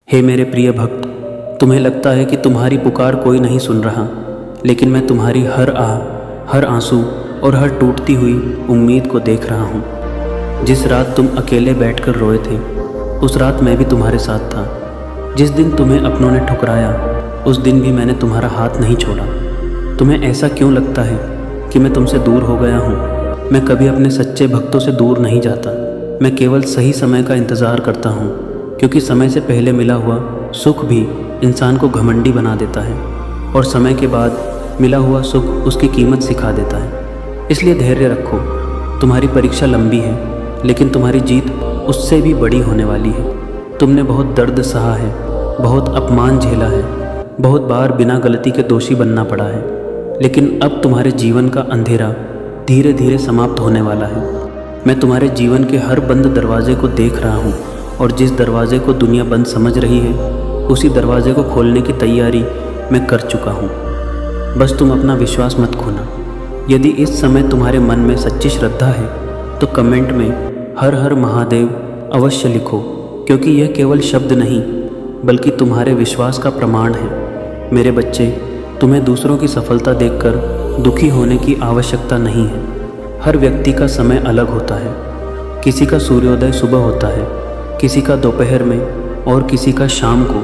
हे मेरे प्रिय भक्त, तुम्हें लगता है कि तुम्हारी पुकार कोई नहीं सुन रहा, लेकिन मैं तुम्हारी हर आह, हर आंसू और हर टूटती हुई उम्मीद को देख रहा हूँ। जिस रात तुम अकेले बैठकर रोए थे, उस रात मैं भी तुम्हारे साथ था। जिस दिन तुम्हें अपनों ने ठुकराया, उस दिन भी मैंने तुम्हारा हाथ नहीं छोड़ा। तुम्हें ऐसा क्यों लगता है कि मैं तुमसे दूर हो गया हूँ? मैं कभी अपने सच्चे भक्तों से दूर नहीं जाता। मैं केवल सही समय का इंतज़ार करता हूँ, क्योंकि समय से पहले मिला हुआ सुख भी इंसान को घमंडी बना देता है, और समय के बाद मिला हुआ सुख उसकी कीमत सिखा देता है। इसलिए धैर्य रखो। तुम्हारी परीक्षा लंबी है, लेकिन तुम्हारी जीत उससे भी बड़ी होने वाली है। तुमने बहुत दर्द सहा है, बहुत अपमान झेला है, बहुत बार बिना गलती के दोषी बनना पड़ा है, लेकिन अब तुम्हारे जीवन का अंधेरा धीरे धीरे समाप्त होने वाला है। मैं तुम्हारे जीवन के हर बंद दरवाजे को देख रहा हूँ, और जिस दरवाजे को दुनिया बंद समझ रही है, उसी दरवाजे को खोलने की तैयारी मैं कर चुका हूँ। बस तुम अपना विश्वास मत खोना। यदि इस समय तुम्हारे मन में सच्ची श्रद्धा है, तो कमेंट में हर हर महादेव अवश्य लिखो, क्योंकि यह केवल शब्द नहीं, बल्कि तुम्हारे विश्वास का प्रमाण है। मेरे बच्चे, तुम्हें दूसरों की सफलता देखकर दुखी होने की आवश्यकता नहीं है। हर व्यक्ति का समय अलग होता है। किसी का सूर्योदय सुबह होता है, किसी का दोपहर में और किसी का शाम को,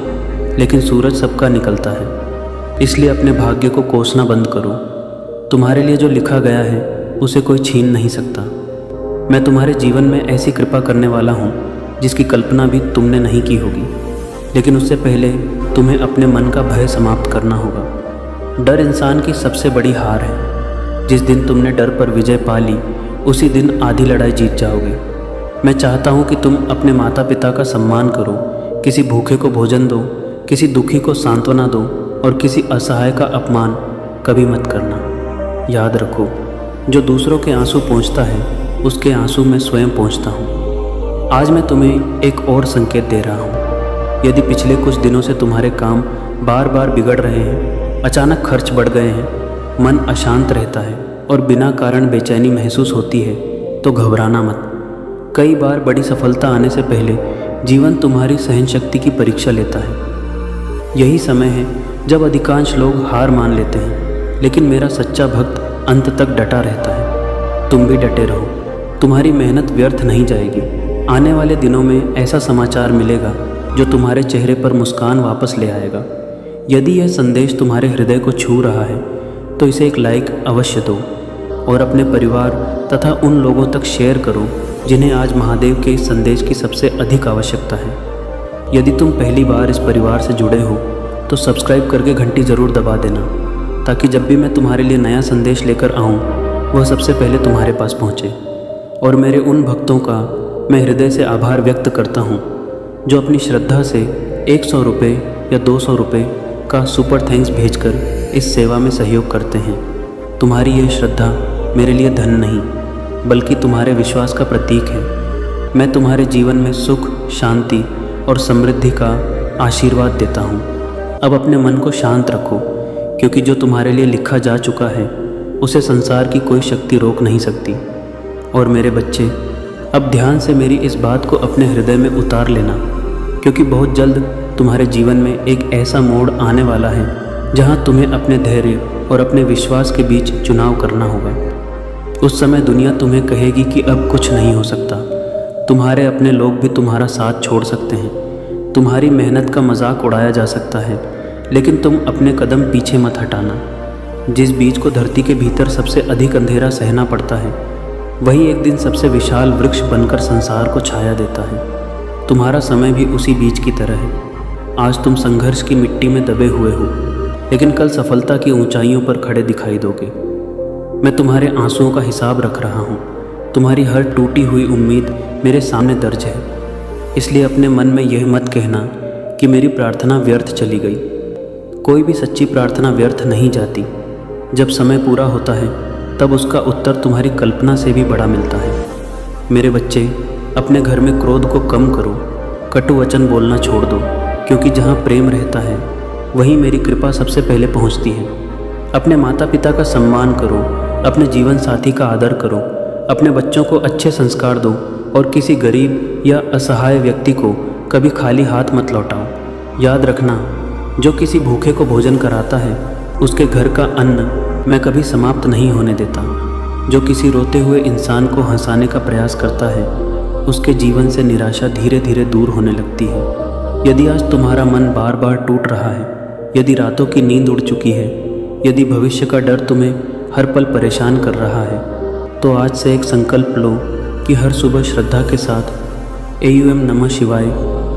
लेकिन सूरज सबका निकलता है। इसलिए अपने भाग्य को कोसना बंद करो। तुम्हारे लिए जो लिखा गया है, उसे कोई छीन नहीं सकता। मैं तुम्हारे जीवन में ऐसी कृपा करने वाला हूँ जिसकी कल्पना भी तुमने नहीं की होगी, लेकिन उससे पहले तुम्हें अपने मन का भय समाप्त करना होगा। डर इंसान की सबसे बड़ी हार है। जिस दिन तुमने डर पर विजय पा ली, उसी दिन आधी लड़ाई जीत जाओगे। मैं चाहता हूँ कि तुम अपने माता पिता का सम्मान करो, किसी भूखे को भोजन दो, किसी दुखी को सांत्वना दो, और किसी असहाय का अपमान कभी मत करना। याद रखो, जो दूसरों के आंसू पोंछता है, उसके आंसू मैं स्वयं पोंछता हूँ। आज मैं तुम्हें एक और संकेत दे रहा हूँ। यदि पिछले कुछ दिनों से तुम्हारे काम बार बार बिगड़ रहे हैं, अचानक खर्च बढ़ गए हैं, मन अशांत रहता है और बिना कारण बेचैनी महसूस होती है, तो घबराना मत। कई बार बड़ी सफलता आने से पहले जीवन तुम्हारी सहनशक्ति की परीक्षा लेता है। यही समय है जब अधिकांश लोग हार मान लेते हैं, लेकिन मेरा सच्चा भक्त अंत तक डटा रहता है। तुम भी डटे रहो। तुम्हारी मेहनत व्यर्थ नहीं जाएगी। आने वाले दिनों में ऐसा समाचार मिलेगा जो तुम्हारे चेहरे पर मुस्कान वापस ले आएगा। यदि यह संदेश तुम्हारे हृदय को छू रहा है, तो इसे एक लाइक अवश्य दो, और अपने परिवार तथा उन लोगों तक शेयर करो जिन्हें आज महादेव के इस संदेश की सबसे अधिक आवश्यकता है। यदि तुम पहली बार इस परिवार से जुड़े हो, तो सब्सक्राइब करके घंटी ज़रूर दबा देना, ताकि जब भी मैं तुम्हारे लिए नया संदेश लेकर आऊँ, वह सबसे पहले तुम्हारे पास पहुँचे। और मेरे उन भक्तों का मैं हृदय से आभार व्यक्त करता हूँ जो अपनी श्रद्धा से 100 रुपये या 200 रुपये का सुपर थैंक्स भेजकर इस सेवा में सहयोग करते हैं। तुम्हारी यह श्रद्धा मेरे लिए धन नहीं, बल्कि तुम्हारे विश्वास का प्रतीक है। मैं तुम्हारे जीवन में सुख, शांति और समृद्धि का आशीर्वाद देता हूँ। अब अपने मन को शांत रखो, क्योंकि जो तुम्हारे लिए लिखा जा चुका है, उसे संसार की कोई शक्ति रोक नहीं सकती। और मेरे बच्चे, अब ध्यान से मेरी इस बात को अपने हृदय में उतार लेना, क्योंकि बहुत जल्द तुम्हारे जीवन में एक ऐसा मोड़ आने वाला है जहाँ तुम्हें अपने धैर्य और अपने विश्वास के बीच चुनाव करना होगा। उस समय दुनिया तुम्हें कहेगी कि अब कुछ नहीं हो सकता। तुम्हारे अपने लोग भी तुम्हारा साथ छोड़ सकते हैं। तुम्हारी मेहनत का मजाक उड़ाया जा सकता है, लेकिन तुम अपने कदम पीछे मत हटाना। जिस बीज को धरती के भीतर सबसे अधिक अंधेरा सहना पड़ता है, वही एक दिन सबसे विशाल वृक्ष बनकर संसार को छाया देता है। तुम्हारा समय भी उसी बीज की तरह है। आज तुम संघर्ष की मिट्टी में दबे हुए हो, लेकिन कल सफलता की ऊंचाइयों पर खड़े दिखाई दोगे। मैं तुम्हारे आंसुओं का हिसाब रख रहा हूँ। तुम्हारी हर टूटी हुई उम्मीद मेरे सामने दर्ज है। इसलिए अपने मन में यह मत कहना कि मेरी प्रार्थना व्यर्थ चली गई। कोई भी सच्ची प्रार्थना व्यर्थ नहीं जाती। जब समय पूरा होता है, तब उसका उत्तर तुम्हारी कल्पना से भी बड़ा मिलता है। मेरे बच्चे, अपने घर में क्रोध को कम करो, कटु वचन बोलना छोड़ दो, क्योंकि जहाँ प्रेम रहता है, वहीं मेरी कृपा सबसे पहले पहुँचती है। अपने माता पिता का सम्मान करो, अपने जीवन साथी का आदर करो, अपने बच्चों को अच्छे संस्कार दो, और किसी गरीब या असहाय व्यक्ति को कभी खाली हाथ मत लौटाओ। याद रखना, जो किसी भूखे को भोजन कराता है उसके घर का अन्न मैं कभी समाप्त नहीं होने देता। जो किसी रोते हुए इंसान को हंसाने का प्रयास करता है उसके जीवन से निराशा धीरे धीरे दूर होने लगती है। यदि आज तुम्हारा मन बार बार टूट रहा है, यदि रातों की नींद उड़ चुकी है, यदि भविष्य का डर तुम्हें हर पल परेशान कर रहा है, तो आज से एक संकल्प लो कि हर सुबह श्रद्धा के साथ एयूएम नमः शिवाय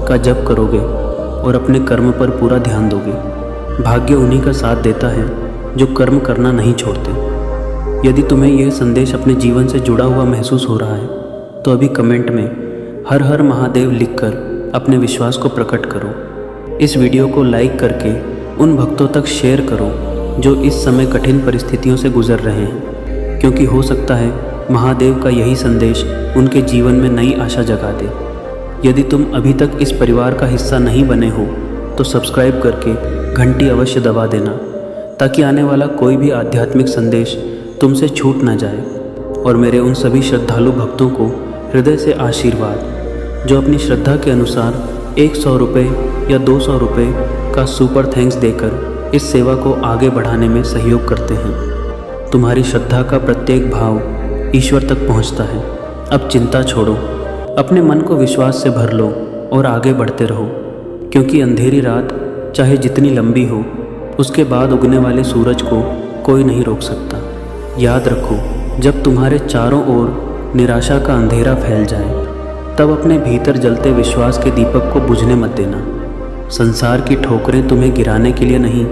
का जप करोगे और अपने कर्म पर पूरा ध्यान दोगे। भाग्य उन्हीं का साथ देता है जो कर्म करना नहीं छोड़ते। यदि तुम्हें यह संदेश अपने जीवन से जुड़ा हुआ महसूस हो रहा है तो अभी कमेंट में हर हर महादेव लिखकर अपने विश्वास को प्रकट करो। इस वीडियो को लाइक करके उन भक्तों तक शेयर करो जो इस समय कठिन परिस्थितियों से गुजर रहे हैं, क्योंकि हो सकता है महादेव का यही संदेश उनके जीवन में नई आशा जगा दे। यदि तुम अभी तक इस परिवार का हिस्सा नहीं बने हो तो सब्सक्राइब करके घंटी अवश्य दबा देना, ताकि आने वाला कोई भी आध्यात्मिक संदेश तुमसे छूट ना जाए। और मेरे उन सभी श्रद्धालु भक्तों को हृदय से आशीर्वाद जो अपनी श्रद्धा के अनुसार 100 रुपये या 200 रुपये का सुपर थैंक्स देकर इस सेवा को आगे बढ़ाने में सहयोग करते हैं। तुम्हारी श्रद्धा का प्रत्येक भाव ईश्वर तक पहुंचता है। अब चिंता छोड़ो, अपने मन को विश्वास से भर लो और आगे बढ़ते रहो, क्योंकि अंधेरी रात चाहे जितनी लंबी हो, उसके बाद उगने वाले सूरज को कोई नहीं रोक सकता। याद रखो, जब तुम्हारे चारों ओर निराशा का अंधेरा फैल जाए तब अपने भीतर जलते विश्वास के दीपक को बुझने मत देना। संसार की ठोकरें तुम्हें गिराने के लिए नहीं,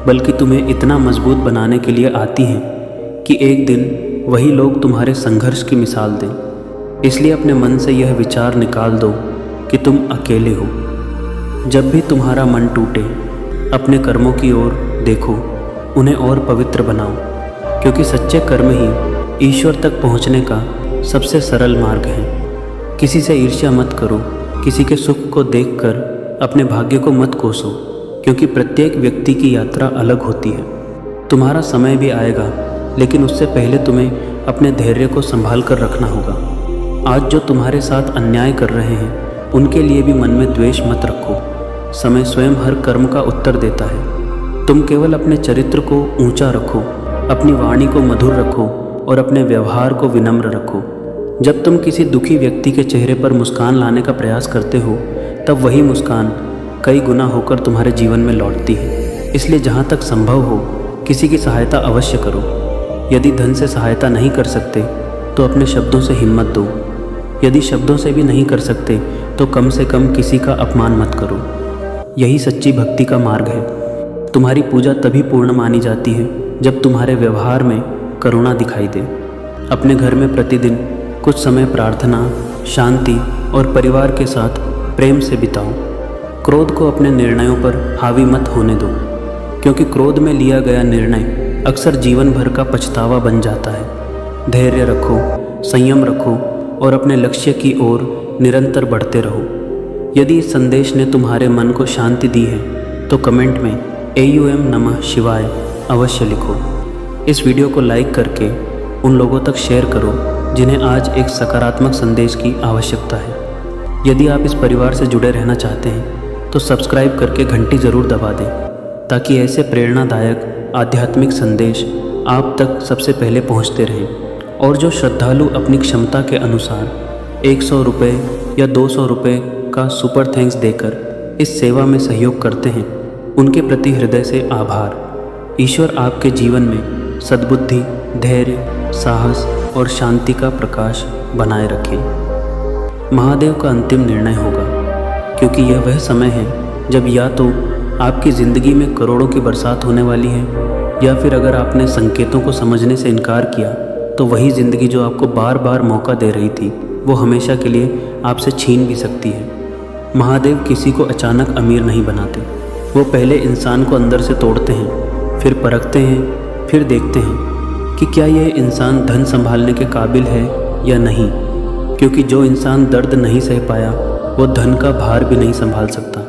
बल्कि तुम्हें इतना मजबूत बनाने के लिए आती हैं कि एक दिन वही लोग तुम्हारे संघर्ष की मिसाल दें। इसलिए अपने मन से यह विचार निकाल दो कि तुम अकेले हो। जब भी तुम्हारा मन टूटे, अपने कर्मों की ओर देखो, उन्हें और पवित्र बनाओ, क्योंकि सच्चे कर्म ही ईश्वर तक पहुंचने का सबसे सरल मार्ग है। किसी से ईर्ष्या मत करो, किसी के सुख को देखकर अपने भाग्य को मत कोसो, क्योंकि प्रत्येक व्यक्ति की यात्रा अलग होती है। तुम्हारा समय भी आएगा, लेकिन उससे पहले तुम्हें अपने धैर्य को संभाल कर रखना होगा। आज जो तुम्हारे साथ अन्याय कर रहे हैं उनके लिए भी मन में द्वेष मत रखो। समय स्वयं हर कर्म का उत्तर देता है। तुम केवल अपने चरित्र को ऊंचा रखो, अपनी वाणी को मधुर रखो और अपने व्यवहार को विनम्र रखो। जब तुम किसी दुखी व्यक्ति के चेहरे पर मुस्कान लाने का प्रयास करते हो, तब वही मुस्कान कई गुना होकर तुम्हारे जीवन में लौटती है। इसलिए जहाँ तक संभव हो, किसी की सहायता अवश्य करो। यदि धन से सहायता नहीं कर सकते तो अपने शब्दों से हिम्मत दो। यदि शब्दों से भी नहीं कर सकते तो कम से कम किसी का अपमान मत करो। यही सच्ची भक्ति का मार्ग है। तुम्हारी पूजा तभी पूर्ण मानी जाती है जब तुम्हारे व्यवहार में करुणा दिखाई दे। अपने घर में प्रतिदिन कुछ समय प्रार्थना, शांति और परिवार के साथ प्रेम से बिताओ। क्रोध को अपने निर्णयों पर हावी मत होने दो, क्योंकि क्रोध में लिया गया निर्णय अक्सर जीवन भर का पछतावा बन जाता है। धैर्य रखो, संयम रखो और अपने लक्ष्य की ओर निरंतर बढ़ते रहो। यदि इस संदेश ने तुम्हारे मन को शांति दी है तो कमेंट में एयूएम नमः शिवाय अवश्य लिखो। इस वीडियो को लाइक करके उन लोगों तक शेयर करो जिन्हें आज एक सकारात्मक संदेश की आवश्यकता है। यदि आप इस परिवार से जुड़े रहना चाहते हैं तो सब्सक्राइब करके घंटी ज़रूर दबा दें, ताकि ऐसे प्रेरणादायक आध्यात्मिक संदेश आप तक सबसे पहले पहुंचते रहें। और जो श्रद्धालु अपनी क्षमता के अनुसार 100 रुपये या 200 रुपये का सुपर थैंक्स देकर इस सेवा में सहयोग करते हैं, उनके प्रति हृदय से आभार। ईश्वर आपके जीवन में सद्बुद्धि, धैर्य, साहस और शांति का प्रकाश बनाए रखें। महादेव का अंतिम निर्णय होगा, क्योंकि यह वह समय है जब या तो आपकी ज़िंदगी में करोड़ों की बरसात होने वाली है, या फिर अगर आपने संकेतों को समझने से इनकार किया तो वही ज़िंदगी जो आपको बार बार मौका दे रही थी वो हमेशा के लिए आपसे छीन भी सकती है। महादेव किसी को अचानक अमीर नहीं बनाते। वो पहले इंसान को अंदर से तोड़ते हैं, फिर परखते हैं, फिर देखते हैं कि क्या यह इंसान धन संभालने के काबिल है या नहीं, क्योंकि जो इंसान दर्द नहीं सह पाया वो धन का भार भी नहीं संभाल सकता।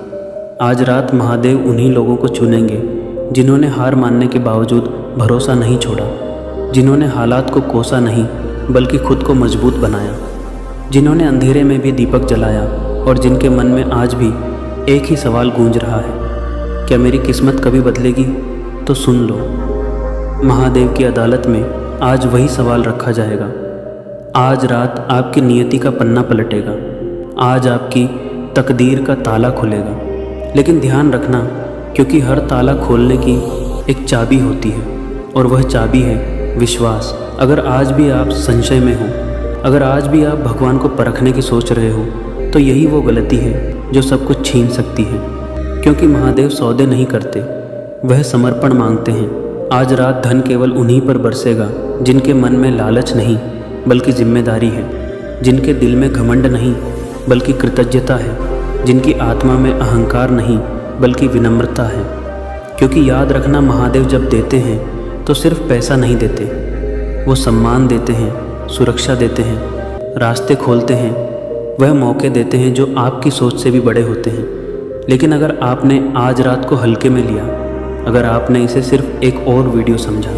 आज रात महादेव उन्हीं लोगों को चुनेंगे जिन्होंने हार मानने के बावजूद भरोसा नहीं छोड़ा, जिन्होंने हालात को कोसा नहीं बल्कि खुद को मजबूत बनाया, जिन्होंने अंधेरे में भी दीपक जलाया और जिनके मन में आज भी एक ही सवाल गूंज रहा है, क्या मेरी किस्मत कभी बदलेगी? तो सुन लो, महादेव की अदालत में आज वही सवाल रखा जाएगा। आज रात आपकी नियति का पन्ना पलटेगा, आज आपकी तकदीर का ताला खुलेगा। लेकिन ध्यान रखना, क्योंकि हर ताला खोलने की एक चाबी होती है, और वह चाबी है विश्वास। अगर आज भी आप संशय में हो, अगर आज भी आप भगवान को परखने की सोच रहे हो, तो यही वो गलती है जो सब कुछ छीन सकती है। क्योंकि महादेव सौदे नहीं करते, वह समर्पण मांगते हैं। आज रात धन केवल उन्हीं पर बरसेगा जिनके मन में लालच नहीं बल्कि जिम्मेदारी है, जिनके दिल में घमंड नहीं बल्कि कृतज्ञता है, जिनकी आत्मा में अहंकार नहीं बल्कि विनम्रता है। क्योंकि याद रखना, महादेव जब देते हैं तो सिर्फ पैसा नहीं देते, वो सम्मान देते हैं, सुरक्षा देते हैं, रास्ते खोलते हैं, वह मौके देते हैं जो आपकी सोच से भी बड़े होते हैं। लेकिन अगर आपने आज रात को हल्के में लिया, अगर आपने इसे सिर्फ एक और वीडियो समझा,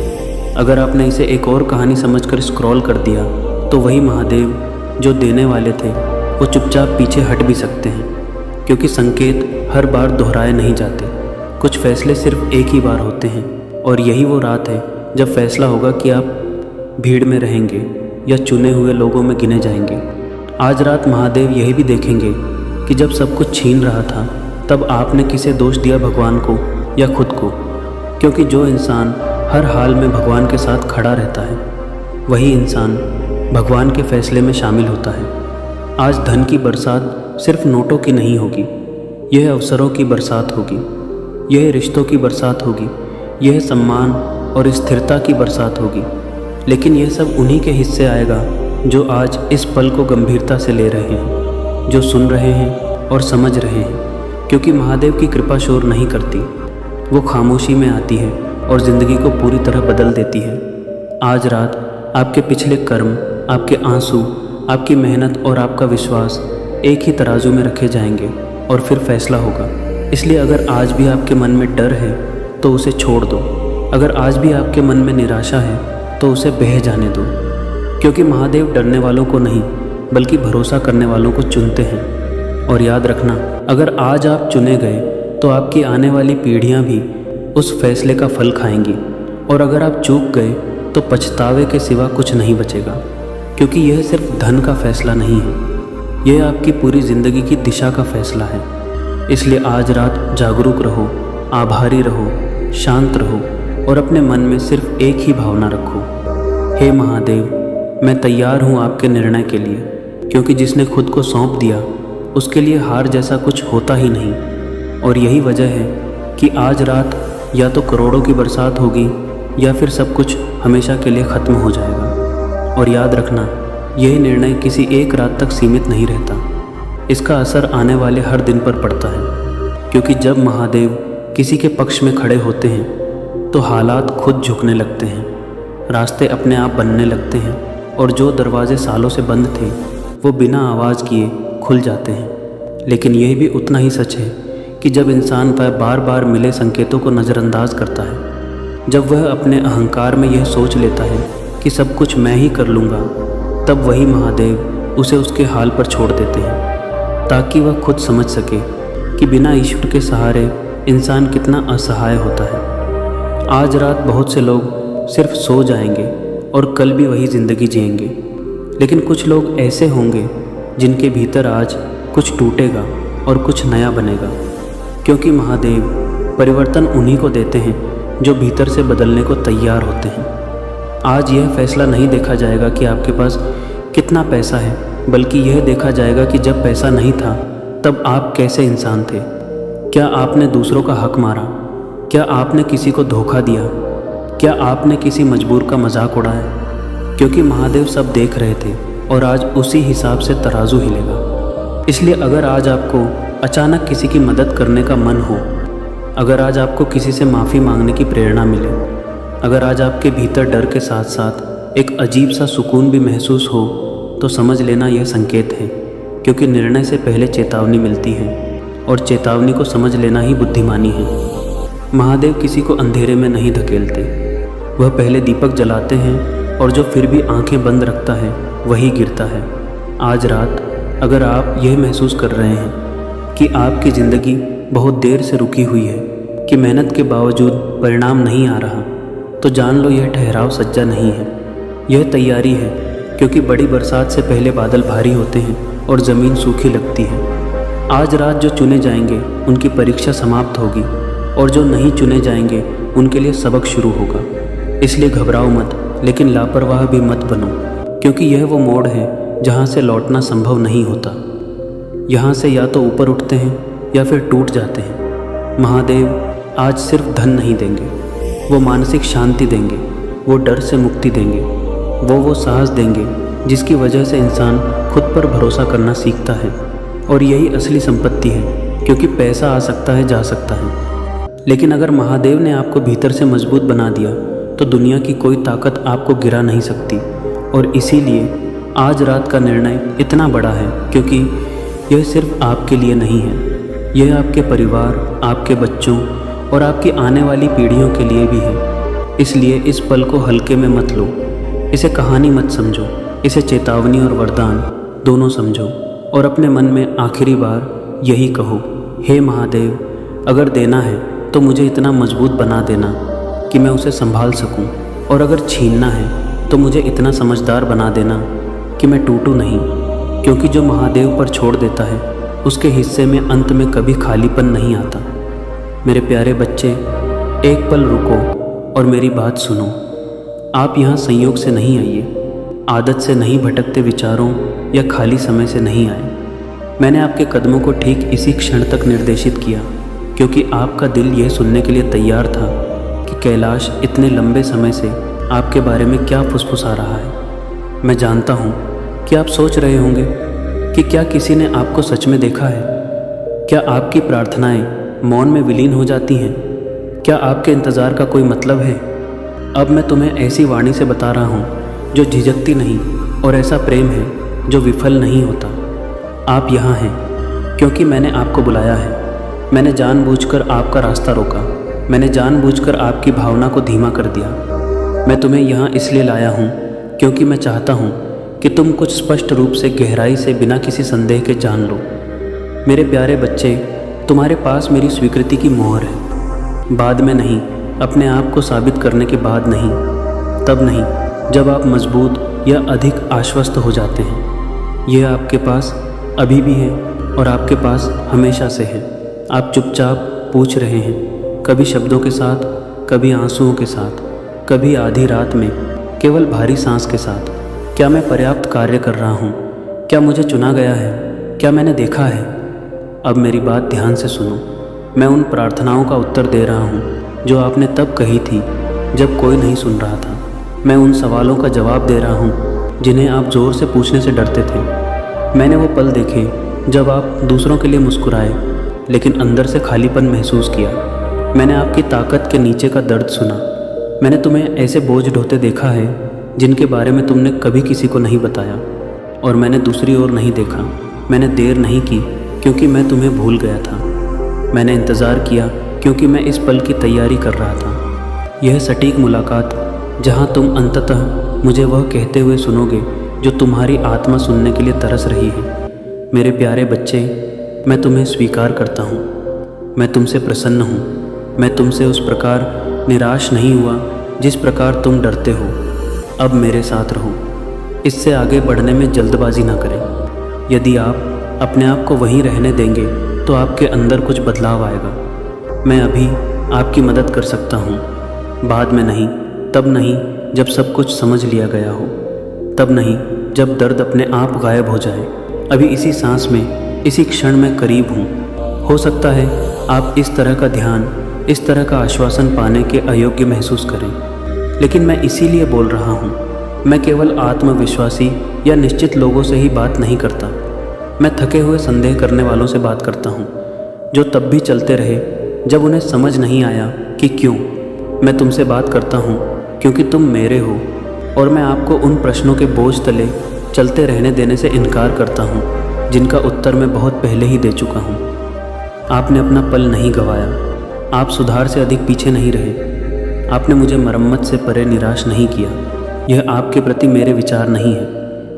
अगर आपने इसे एक और कहानी समझकर स्क्रॉल कर दिया, तो वही महादेव जो देने वाले थे वो चुपचाप पीछे हट भी सकते हैं। क्योंकि संकेत हर बार दोहराए नहीं जाते, कुछ फैसले सिर्फ एक ही बार होते हैं, और यही वो रात है जब फैसला होगा कि आप भीड़ में रहेंगे या चुने हुए लोगों में गिने जाएंगे। आज रात महादेव यही भी देखेंगे कि जब सब कुछ छीन रहा था, तब आपने किसे दोष दिया, भगवान को या खुद को? क्योंकि जो इंसान हर हाल में भगवान के साथ खड़ा रहता है, वही इंसान भगवान के फैसले में शामिल होता है। आज धन की बरसात सिर्फ नोटों की नहीं होगी, यह अवसरों की बरसात होगी, यह रिश्तों की बरसात होगी, यह सम्मान और स्थिरता की बरसात होगी। लेकिन यह सब उन्हीं के हिस्से आएगा जो आज इस पल को गंभीरता से ले रहे हैं, जो सुन रहे हैं और समझ रहे हैं। क्योंकि महादेव की कृपा शोर नहीं करती, वो खामोशी में आती है और ज़िंदगी को पूरी तरह बदल देती है। आज रात आपके पिछले कर्म, आपके आंसू, आपकी मेहनत और आपका विश्वास एक ही तराजू में रखे जाएंगे और फिर फैसला होगा। इसलिए अगर आज भी आपके मन में डर है तो उसे छोड़ दो, अगर आज भी आपके मन में निराशा है तो उसे बह जाने दो। क्योंकि महादेव डरने वालों को नहीं बल्कि भरोसा करने वालों को चुनते हैं। और याद रखना, अगर आज आप चुने गए तो आपकी आने वाली पीढ़ियां भी उस फैसले का फल खाएंगी, और अगर आप चूक गए तो पछतावे के सिवा कुछ नहीं बचेगा। क्योंकि यह सिर्फ धन का फैसला नहीं है, यह आपकी पूरी ज़िंदगी की दिशा का फैसला है। इसलिए आज रात जागरूक रहो, आभारी रहो, शांत रहो और अपने मन में सिर्फ एक ही भावना रखो, हे महादेव, मैं तैयार हूँ आपके निर्णय के लिए। क्योंकि जिसने खुद को सौंप दिया उसके लिए हार जैसा कुछ होता ही नहीं। और यही वजह है कि आज रात या तो करोड़ों की बरसात होगी या फिर सब कुछ हमेशा के लिए ख़त्म हो जाएगा। और याद रखना, यह निर्णय किसी एक रात तक सीमित नहीं रहता, इसका असर आने वाले हर दिन पर पड़ता है। क्योंकि जब महादेव किसी के पक्ष में खड़े होते हैं तो हालात खुद झुकने लगते हैं, रास्ते अपने आप बनने लगते हैं, और जो दरवाजे सालों से बंद थे वो बिना आवाज़ किए खुल जाते हैं। लेकिन यह भी उतना ही सच है कि जब इंसान बार बार मिले संकेतों को नज़रअंदाज करता है, जब वह अपने अहंकार में यह सोच लेता है कि सब कुछ मैं ही कर लूँगा, तब वही महादेव उसे उसके हाल पर छोड़ देते हैं, ताकि वह खुद समझ सके कि बिना ईश्वर के सहारे इंसान कितना असहाय होता है। आज रात बहुत से लोग सिर्फ सो जाएंगे और कल भी वही ज़िंदगी जिएंगे, लेकिन कुछ लोग ऐसे होंगे जिनके भीतर आज कुछ टूटेगा और कुछ नया बनेगा। क्योंकि महादेव परिवर्तन उन्हीं को देते हैं जो भीतर से बदलने को तैयार होते हैं। आज यह फैसला नहीं देखा जाएगा कि आपके पास कितना पैसा है, बल्कि यह देखा जाएगा कि जब पैसा नहीं था तब आप कैसे इंसान थे। क्या आपने दूसरों का हक मारा? क्या आपने किसी को धोखा दिया? क्या आपने किसी मजबूर का मजाक उड़ाया? क्योंकि महादेव सब देख रहे थे और आज उसी हिसाब से तराजू हिलेगा। इसलिए अगर आज आपको अचानक किसी की मदद करने का मन हो, अगर आज आपको किसी से माफ़ी मांगने की प्रेरणा मिले, अगर आज आपके भीतर डर के साथ साथ एक अजीब सा सुकून भी महसूस हो, तो समझ लेना यह संकेत है। क्योंकि निर्णय से पहले चेतावनी मिलती है और चेतावनी को समझ लेना ही बुद्धिमानी है। महादेव किसी को अंधेरे में नहीं धकेलते, वह पहले दीपक जलाते हैं और जो फिर भी आंखें बंद रखता है वही गिरता है। आज रात अगर आप यह महसूस कर रहे हैं कि आपकी ज़िंदगी बहुत देर से रुकी हुई है, कि मेहनत के बावजूद परिणाम नहीं आ रहा, तो जान लो यह ठहराव सच्चा नहीं है, यह तैयारी है। क्योंकि बड़ी बरसात से पहले बादल भारी होते हैं और ज़मीन सूखी लगती है। आज रात जो चुने जाएंगे उनकी परीक्षा समाप्त होगी, और जो नहीं चुने जाएंगे उनके लिए सबक शुरू होगा। इसलिए घबराओ मत, लेकिन लापरवाह भी मत बनो, क्योंकि यह वो मोड़ है जहाँ से लौटना संभव नहीं होता। यहाँ से या तो ऊपर उठते हैं या फिर टूट जाते हैं। महादेव आज सिर्फ धन नहीं देंगे, वो मानसिक शांति देंगे, वो डर से मुक्ति देंगे, वो साहस देंगे जिसकी वजह से इंसान खुद पर भरोसा करना सीखता है। और यही असली संपत्ति है, क्योंकि पैसा आ सकता है, जा सकता है, लेकिन अगर महादेव ने आपको भीतर से मजबूत बना दिया तो दुनिया की कोई ताकत आपको गिरा नहीं सकती। और इसीलिए आज रात का निर्णय इतना बड़ा है, क्योंकि यह सिर्फ आपके लिए नहीं है, यह आपके परिवार, आपके बच्चों और आपकी आने वाली पीढ़ियों के लिए भी है। इसलिए इस पल को हल्के में मत लो, इसे कहानी मत समझो, इसे चेतावनी और वरदान दोनों समझो, और अपने मन में आखिरी बार यही कहो, हे महादेव, अगर देना है तो मुझे इतना मजबूत बना देना कि मैं उसे संभाल सकूं, और अगर छीनना है तो मुझे इतना समझदार बना देना कि मैं टूटूं नहीं। क्योंकि जो महादेव पर छोड़ देता है उसके हिस्से में अंत में कभी खालीपन नहीं आता। मेरे प्यारे बच्चे, एक पल रुको और मेरी बात सुनो। आप यहाँ संयोग से नहीं आइए, आदत से नहीं, भटकते विचारों या खाली समय से नहीं आए। मैंने आपके कदमों को ठीक इसी क्षण तक निर्देशित किया, क्योंकि आपका दिल यह सुनने के लिए तैयार था कि कैलाश इतने लंबे समय से आपके बारे में क्या फुसफुसा रहा है। मैं जानता हूँ कि आप सोच रहे होंगे कि क्या किसी ने आपको सच में देखा है? क्या आपकी प्रार्थनाएं मौन में विलीन हो जाती हैं? क्या आपके इंतज़ार का कोई मतलब है? अब मैं तुम्हें ऐसी वाणी से बता रहा हूँ जो झिझकती नहीं, और ऐसा प्रेम है जो विफल नहीं होता। आप यहाँ हैं क्योंकि मैंने आपको बुलाया है। मैंने जानबूझकर आपका रास्ता रोका, मैंने जानबूझकर आपकी भावना को धीमा कर दिया। मैं तुम्हें यहाँ इसलिए लाया हूँ क्योंकि मैं चाहता हूँ कि तुम कुछ स्पष्ट रूप से, गहराई से, बिना किसी संदेह के जान लो। मेरे प्यारे बच्चे, तुम्हारे पास मेरी स्वीकृति की मोहर है। बाद में नहीं, अपने आप को साबित करने के बाद नहीं, तब नहीं जब आप मजबूत या अधिक आश्वस्त हो जाते हैं। यह आपके पास अभी भी है और आपके पास हमेशा से है। आप चुपचाप पूछ रहे हैं, कभी शब्दों के साथ, कभी आंसुओं के साथ, कभी आधी रात में केवल भारी सांस के साथ, क्या मैं पर्याप्त कार्य कर रहा हूँ? क्या मुझे चुना गया है? क्या मैंने देखा है? अब मेरी बात ध्यान से सुनो। मैं उन प्रार्थनाओं का उत्तर दे रहा हूँ जो आपने तब कही थी जब कोई नहीं सुन रहा था। मैं उन सवालों का जवाब दे रहा हूँ जिन्हें आप ज़ोर से पूछने से डरते थे। मैंने वो पल देखे जब आप दूसरों के लिए मुस्कुराए लेकिन अंदर से खालीपन महसूस किया। मैंने आपकी ताकत के नीचे का दर्द सुना। मैंने तुम्हें ऐसे बोझ ढोते देखा है जिनके बारे में तुमने कभी किसी को नहीं बताया। और मैंने दूसरी ओर नहीं देखा। मैंने देर नहीं की क्योंकि मैं तुम्हें भूल गया था। मैंने इंतज़ार किया क्योंकि मैं इस पल की तैयारी कर रहा था। यह सटीक मुलाकात जहाँ तुम अंततः मुझे वह कहते हुए सुनोगे जो तुम्हारी आत्मा सुनने के लिए तरस रही है। मेरे प्यारे बच्चे, मैं तुम्हें स्वीकार करता हूँ। मैं तुमसे प्रसन्न हूँ। मैं तुमसे उस प्रकार निराश नहीं हुआ जिस प्रकार तुम डरते हो। अब मेरे साथ रहो। इससे आगे बढ़ने में जल्दबाजी ना करें। यदि आप अपने आप को वहीं रहने देंगे तो आपके अंदर कुछ बदलाव आएगा। मैं अभी आपकी मदद कर सकता हूँ, बाद में नहीं, तब नहीं जब सब कुछ समझ लिया गया हो, तब नहीं जब दर्द अपने आप गायब हो जाए। अभी इसी सांस में, इसी क्षण में करीब हूँ। हो सकता है आप इस तरह का ध्यान, इस तरह का आश्वासन पाने के अयोग्य महसूस करें, लेकिन मैं इसीलिए बोल रहा हूँ। मैं केवल आत्मविश्वासी या निश्चित लोगों से ही बात नहीं करता। मैं थके हुए संदेह करने वालों से बात करता हूँ, जो तब भी चलते रहे जब उन्हें समझ नहीं आया कि क्यों। मैं तुमसे बात करता हूँ क्योंकि तुम मेरे हो, और मैं आपको उन प्रश्नों के बोझ तले चलते रहने देने से इनकार करता हूँ जिनका उत्तर मैं बहुत पहले ही दे चुका हूँ। आपने अपना पल नहीं गंवाया। आप सुधार से अधिक पीछे नहीं रहे। आपने मुझे मरम्मत से परे निराश नहीं किया। यह आपके प्रति मेरे विचार नहीं है,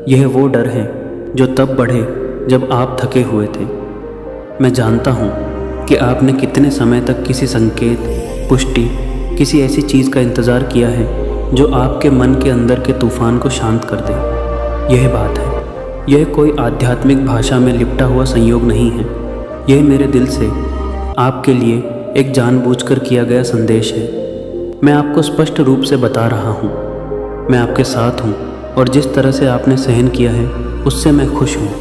यह वो डर है जो तब बढ़े जब आप थके हुए थे। मैं जानता हूँ कि आपने कितने समय तक किसी संकेत, पुष्टि, किसी ऐसी चीज़ का इंतज़ार किया है जो आपके मन के अंदर के तूफ़ान को शांत कर दे। यह बात है। यह कोई आध्यात्मिक भाषा में लिपटा हुआ संयोग नहीं है। यह मेरे दिल से आपके लिए एक जानबूझकर किया गया संदेश है। मैं आपको स्पष्ट रूप से बता रहा हूँ, मैं आपके साथ हूँ और जिस तरह से आपने सहन किया है उससे मैं खुश हूँ।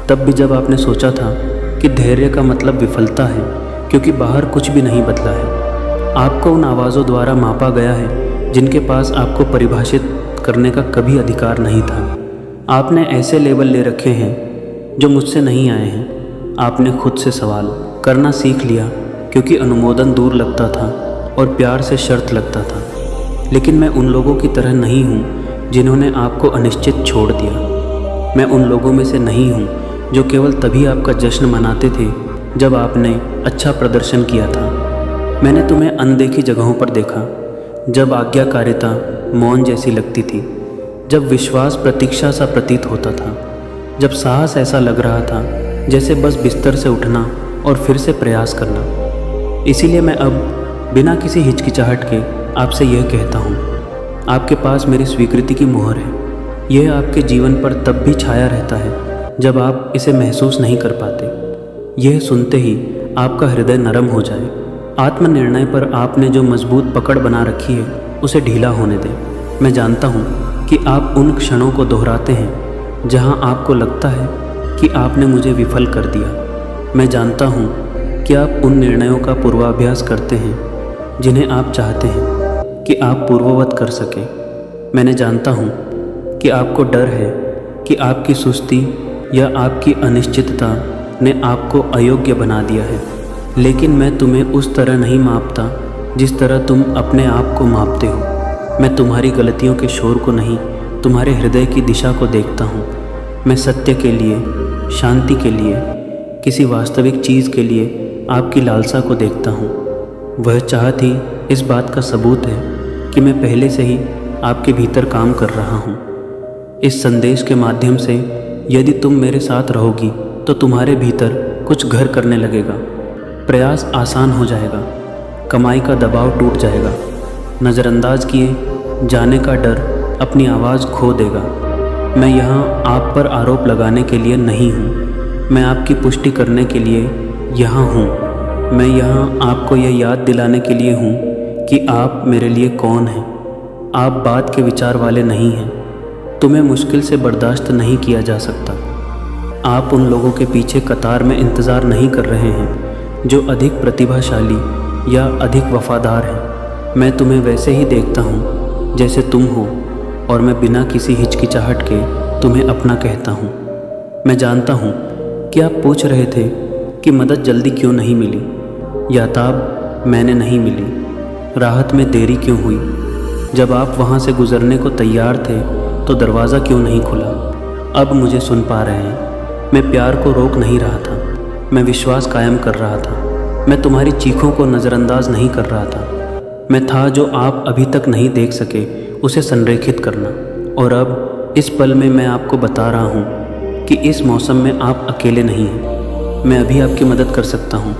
तब भी जब आपने सोचा था कि धैर्य का मतलब विफलता है क्योंकि बाहर कुछ भी नहीं बदला है, आपको उन आवाज़ों द्वारा मापा गया है जिनके पास आपको परिभाषित करने का कभी अधिकार नहीं था। आपने ऐसे लेबल ले रखे हैं जो मुझसे नहीं आए हैं। आपने खुद से सवाल करना सीख लिया क्योंकि अनुमोदन दूर लगता था और प्यार से शर्त लगता था। लेकिन मैं उन लोगों की तरह नहीं हूँ जिन्होंने आपको अनिश्चित छोड़ दिया। मैं उन लोगों में से नहीं हूँ जो केवल तभी आपका जश्न मनाते थे जब आपने अच्छा प्रदर्शन किया था। मैंने तुम्हें अनदेखी जगहों पर देखा, जब आज्ञाकारिता मौन जैसी लगती थी, जब विश्वास प्रतीक्षा सा प्रतीत होता था, जब साहस ऐसा लग रहा था जैसे बस बिस्तर से उठना और फिर से प्रयास करना। इसीलिए मैं अब बिना किसी हिचकिचाहट के आपसे यह कहता हूँ, आपके पास मेरी स्वीकृति की मोहर है। यह आपके जीवन पर तब भी छाया रहता है जब आप इसे महसूस नहीं कर पाते। यह सुनते ही आपका हृदय नरम हो जाए। आत्मनिर्णय पर आपने जो मजबूत पकड़ बना रखी है उसे ढीला होने दें। मैं जानता हूँ कि आप उन क्षणों को दोहराते हैं जहाँ आपको लगता है कि आपने मुझे विफल कर दिया। मैं जानता हूँ कि आप उन निर्णयों का पूर्वाभ्यास करते हैं जिन्हें आप चाहते हैं कि आप पूर्ववत कर सकें। मैंने जानता हूँ कि आपको डर है कि आपकी सुस्ती या आपकी अनिश्चितता ने आपको अयोग्य बना दिया है। लेकिन मैं तुम्हें उस तरह नहीं मापता जिस तरह तुम अपने आप को मापते हो। मैं तुम्हारी गलतियों के शोर को नहीं, तुम्हारे हृदय की दिशा को देखता हूँ। मैं सत्य के लिए, शांति के लिए, किसी वास्तविक चीज़ के लिए आपकी लालसा को देखता हूँ। वह चाहत ही इस बात का सबूत है कि मैं पहले से ही आपके भीतर काम कर रहा हूँ। इस संदेश के माध्यम से यदि तुम मेरे साथ रहोगी तो तुम्हारे भीतर कुछ घर करने लगेगा। प्रयास आसान हो जाएगा, कमाई का दबाव टूट जाएगा, नज़रअंदाज किए जाने का डर अपनी आवाज़ खो देगा। मैं यहाँ आप पर आरोप लगाने के लिए नहीं हूँ, मैं आपकी पुष्टि करने के लिए यहाँ हूँ। मैं यहाँ आपको यह याद दिलाने के लिए हूँ कि आप मेरे लिए कौन हैं। आप बात के विचार वाले नहीं हैं। तुम्हें मुश्किल से बर्दाश्त नहीं किया जा सकता। आप उन लोगों के पीछे कतार में इंतज़ार नहीं कर रहे हैं जो अधिक प्रतिभाशाली या अधिक वफादार हैं। मैं तुम्हें वैसे ही देखता हूँ जैसे तुम हो और मैं बिना किसी हिचकिचाहट के तुम्हें अपना कहता हूँ। मैं जानता हूँ कि आप पूछ रहे थे कि मदद जल्दी क्यों नहीं मिली, याताब मैंने नहीं मिली, राहत में देरी क्यों हुई। जब आप वहाँ से गुज़रने को तैयार थे तो दरवाज़ा क्यों नहीं खुला। अब मुझे सुन पा रहे हैं। मैं प्यार को रोक नहीं रहा था, मैं विश्वास कायम कर रहा था। मैं तुम्हारी चीखों को नज़रअंदाज नहीं कर रहा था। मैं था जो आप अभी तक नहीं देख सके उसे संरेखित करना। और अब इस पल में मैं आपको बता रहा हूँ कि इस मौसम में आप अकेले नहीं हैं। मैं अभी आपकी मदद कर सकता हूँ।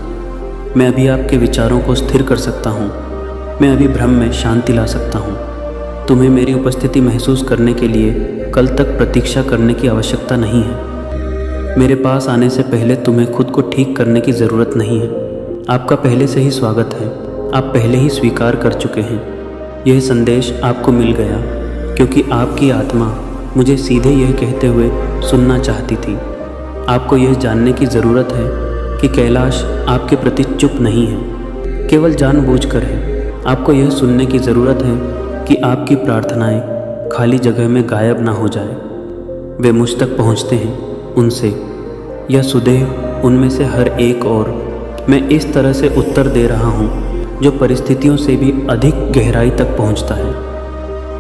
मैं अभी आपके विचारों को स्थिर कर सकता हूँ। मैं अभी भ्रम में शांति ला सकता हूँ। तुम्हें मेरी उपस्थिति महसूस करने के लिए कल तक प्रतीक्षा करने की आवश्यकता नहीं है। मेरे पास आने से पहले तुम्हें खुद को ठीक करने की ज़रूरत नहीं है। आपका पहले से ही स्वागत है। आप पहले ही स्वीकार कर चुके हैं। यह संदेश आपको मिल गया क्योंकि आपकी आत्मा मुझे सीधे यह कहते हुए सुनना चाहती थी। आपको यह जानने की ज़रूरत है कि कैलाश आपके प्रति चुप नहीं है, केवल जानबूझकर है। आपको यह सुनने की ज़रूरत है कि आपकी प्रार्थनाएं खाली जगह में गायब ना हो जाए। वे मुझ तक पहुंचते हैं, उनसे या सुदेह उनमें से हर एक। और मैं इस तरह से उत्तर दे रहा हूँ जो परिस्थितियों से भी अधिक गहराई तक पहुंचता है।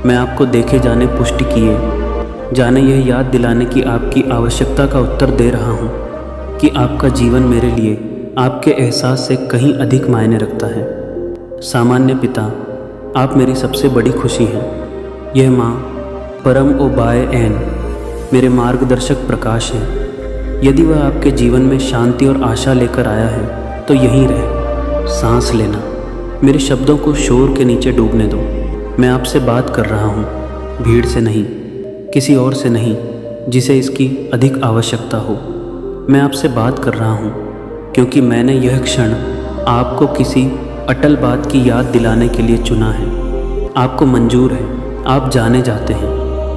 मैं आपको देखे जाने, पुष्टि किए जाने, यह याद दिलाने की आपकी आवश्यकता का उत्तर दे रहा हूं कि आपका जीवन मेरे लिए आपके एहसास से कहीं अधिक मायने रखता है। सामान्य पिता, आप मेरी सबसे बड़ी खुशी हैं। यह माँ परम ओ बाय एन मेरे मार्गदर्शक प्रकाश है। यदि वह आपके जीवन में शांति और आशा लेकर आया है तो यहीं रहे, सांस लेना। मेरे शब्दों को शोर के नीचे डूबने दो। मैं आपसे बात कर रहा हूँ, भीड़ से नहीं, किसी और से नहीं जिसे इसकी अधिक आवश्यकता हो। मैं आपसे बात कर रहा हूँ क्योंकि मैंने यह क्षण आपको किसी अटल बात की याद दिलाने के लिए चुना है। आपको मंजूर है, आप जाने जाते हैं,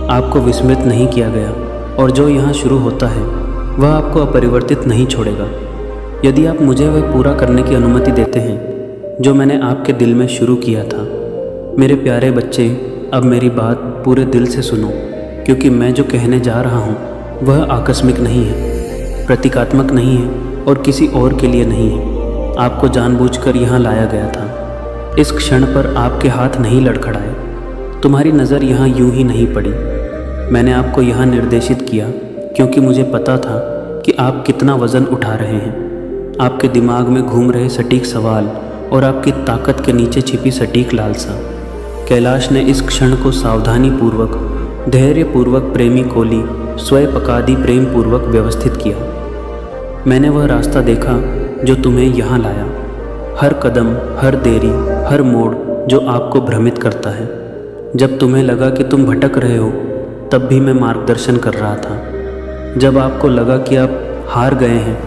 आपको विस्मृत नहीं किया गया, और जो यहाँ शुरू होता है वह आपको अपरिवर्तित नहीं छोड़ेगा। यदि आप मुझे वह पूरा करने की अनुमति देते हैं जो मैंने आपके दिल में शुरू किया था। मेरे प्यारे बच्चे, अब मेरी बात पूरे दिल से सुनो, क्योंकि मैं जो कहने जा रहा हूँ वह आकस्मिक नहीं है, प्रतीकात्मक नहीं है और किसी और के लिए नहीं है। आपको जानबूझकर यहाँ लाया गया था। इस क्षण पर आपके हाथ नहीं लड़खड़ाए, तुम्हारी नज़र यहाँ यूं ही नहीं पड़ी। मैंने आपको यहाँ निर्देशित किया क्योंकि मुझे पता था कि आप कितना वज़न उठा रहे हैं। आपके दिमाग में घूम रहे सटीक सवाल और आपकी ताकत के नीचे छिपी सटीक लालसा। कैलाश ने इस क्षण को सावधानी पूर्वक, धैर्यपूर्वक, प्रेमी कोली, स्वयं प्रेम पूर्वक व्यवस्थित किया। मैंने वह रास्ता देखा जो तुम्हें यहाँ लाया। हर कदम, हर देरी, हर मोड़ जो आपको भ्रमित करता है। जब तुम्हें लगा कि तुम भटक रहे हो तब भी मैं मार्गदर्शन कर रहा था। जब आपको लगा कि आप हार गए हैं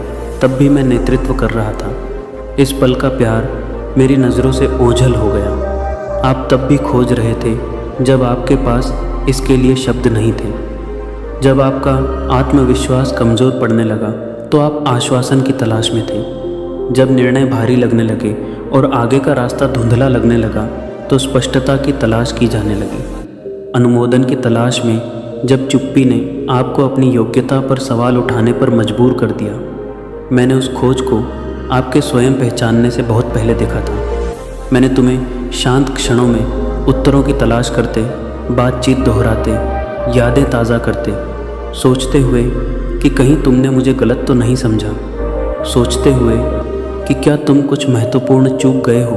तब भी मैं नेतृत्व कर रहा था। इस पल का प्यार मेरी नज़रों से ओझल हो गया। आप तब भी खोज रहे थे जब आपके पास इसके लिए शब्द नहीं थे। जब आपका आत्मविश्वास कमज़ोर पड़ने लगा तो आप आश्वासन की तलाश में थे। जब निर्णय भारी लगने लगे और आगे का रास्ता धुंधला लगने लगा तो स्पष्टता की तलाश की जाने लगी। अनुमोदन की तलाश में जब चुप्पी ने आपको अपनी योग्यता पर सवाल उठाने पर मजबूर कर दिया। मैंने उस खोज को आपके स्वयं पहचानने से बहुत पहले देखा था। मैंने तुम्हें शांत क्षणों में उत्तरों की तलाश करते, बातचीत दोहराते, यादें ताज़ा करते, सोचते हुए कि कहीं तुमने मुझे गलत तो नहीं समझा, सोचते हुए कि क्या तुम कुछ महत्वपूर्ण चूक गए हो।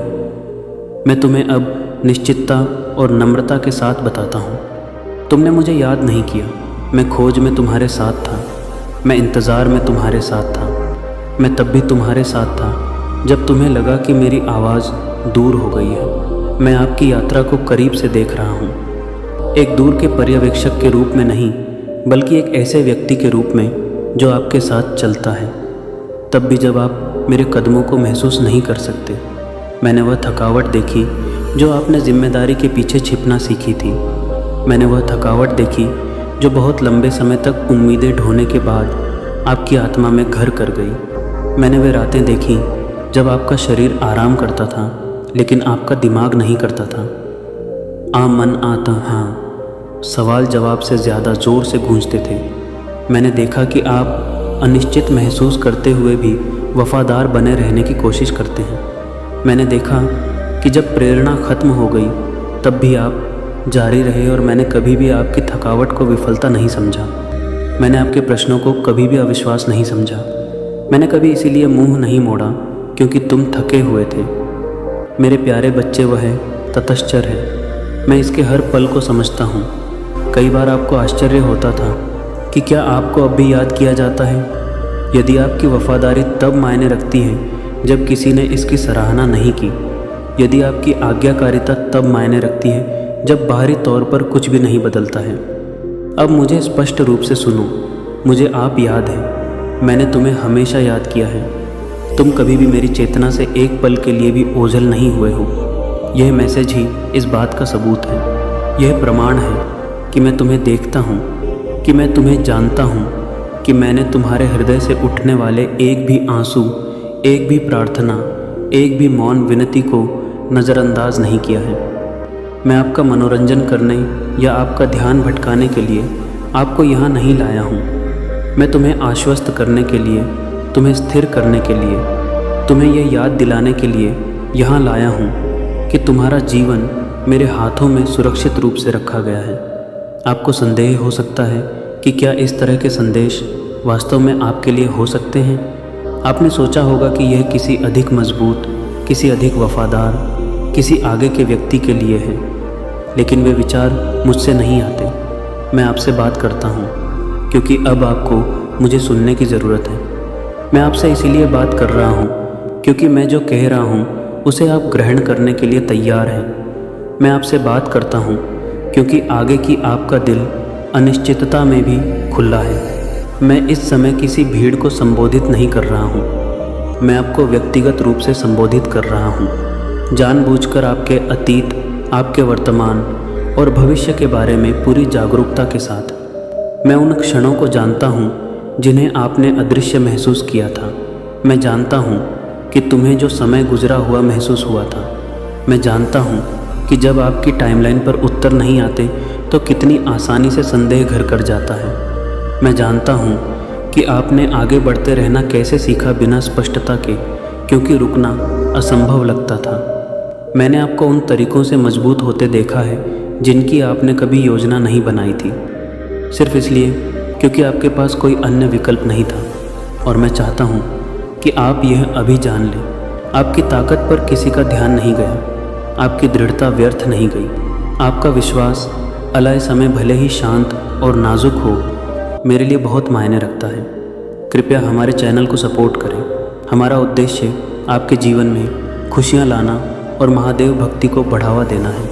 मैं तुम्हें अब निश्चितता और नम्रता के साथ बताता हूँ, तुमने मुझे याद नहीं किया। मैं खोज में तुम्हारे साथ था, मैं इंतज़ार में तुम्हारे साथ था। मैं तब भी तुम्हारे साथ था जब तुम्हें लगा कि मेरी आवाज़ दूर हो गई है। मैं आपकी यात्रा को करीब से देख रहा हूँ, एक दूर के पर्यवेक्षक के रूप में नहीं, बल्कि एक ऐसे व्यक्ति के रूप में जो आपके साथ चलता है, तब भी जब आप मेरे कदमों को महसूस नहीं कर सकते। मैंने वह थकावट देखी जो आपने जिम्मेदारी के पीछे छिपना सीखी थी। मैंने वह थकावट देखी जो बहुत लंबे समय तक उम्मीदें ढोने के बाद आपकी आत्मा में घर कर गई। मैंने वे रातें देखी जब आपका शरीर आराम करता था लेकिन आपका दिमाग नहीं करता था। आ मन आता हाँ सवाल जवाब से ज़्यादा ज़ोर से गूंजते थे। मैंने देखा कि आप अनिश्चित महसूस करते हुए भी वफादार बने रहने की कोशिश करते हैं। मैंने देखा कि जब प्रेरणा ख़त्म हो गई तब भी आप जारी रहे और मैंने कभी भी आपकी थकावट को विफलता नहीं समझा। मैंने आपके प्रश्नों को कभी भी अविश्वास नहीं समझा। मैंने कभी इसीलिए मुंह नहीं मोड़ा क्योंकि तुम थके हुए थे। मेरे प्यारे बच्चे, वह ततश्चर है। मैं इसके हर पल को समझता हूँ। कई बार आपको आश्चर्य होता था कि क्या आपको अब भी याद किया जाता है। यदि आपकी वफादारी तब मायने रखती है जब किसी ने इसकी सराहना नहीं की, यदि आपकी आज्ञाकारिता तब मायने रखती है जब बाहरी तौर पर कुछ भी नहीं बदलता है। अब मुझे स्पष्ट रूप से सुनो, मुझे आप याद है, मैंने तुम्हें हमेशा याद किया है। तुम कभी भी मेरी चेतना से एक पल के लिए भी ओझल नहीं हुए हो। यह मैसेज ही इस बात का सबूत है। यह प्रमाण है कि मैं तुम्हें देखता हूँ, कि मैं तुम्हें जानता हूँ, कि मैंने तुम्हारे हृदय से उठने वाले एक भी आंसू, एक भी प्रार्थना, एक भी मौन विनती को नज़रअंदाज नहीं किया है। मैं आपका मनोरंजन करने या आपका ध्यान भटकाने के लिए आपको यहाँ नहीं लाया हूँ। मैं तुम्हें आश्वस्त करने के लिए, तुम्हें स्थिर करने के लिए, तुम्हें यह याद दिलाने के लिए यहाँ लाया हूँ कि तुम्हारा जीवन मेरे हाथों में सुरक्षित रूप से रखा गया है। आपको संदेह हो सकता है कि क्या इस तरह के संदेश वास्तव में आपके लिए हो सकते हैं। आपने सोचा होगा कि यह किसी अधिक मजबूत, किसी अधिक वफादार, किसी आगे के व्यक्ति के लिए है, लेकिन वे विचार मुझसे नहीं आते। मैं आपसे बात करता हूँ क्योंकि अब आपको मुझे सुनने की ज़रूरत है। मैं आपसे इसीलिए बात कर रहा हूँ क्योंकि मैं जो कह रहा हूँ उसे आप ग्रहण करने के लिए तैयार हैं। मैं आपसे बात करता हूँ क्योंकि आगे की आपका दिल अनिश्चितता में भी खुला है। मैं इस समय किसी भीड़ को संबोधित नहीं कर रहा हूँ, मैं आपको व्यक्तिगत रूप से संबोधित कर रहा हूँ। जानबूझकर आपके अतीत, आपके वर्तमान और भविष्य के बारे में पूरी जागरूकता के साथ। मैं उन क्षणों को जानता हूँ जिन्हें आपने अदृश्य महसूस किया था। मैं जानता हूँ कि तुम्हें जो समय गुजरा हुआ महसूस हुआ था। मैं जानता हूँ कि जब आपकी टाइमलाइन पर उत्तर नहीं आते तो कितनी आसानी से संदेह घर कर जाता है। मैं जानता हूँ कि आपने आगे बढ़ते रहना कैसे सीखा बिना स्पष्टता के, क्योंकि रुकना असंभव लगता था। मैंने आपको उन तरीकों से मजबूत होते देखा है जिनकी आपने कभी योजना नहीं बनाई थी, सिर्फ इसलिए क्योंकि आपके पास कोई अन्य विकल्प नहीं था। और मैं चाहता हूँ कि आप यह अभी जान लें, आपकी ताकत पर किसी का ध्यान नहीं गया, आपकी दृढ़ता व्यर्थ नहीं गई, आपका विश्वास अलाए समय भले ही शांत और नाजुक हो, मेरे लिए बहुत मायने रखता है। कृपया हमारे चैनल को सपोर्ट करें। हमारा उद्देश्य आपके जीवन में खुशियाँ लाना और महादेव भक्ति को बढ़ावा देना है।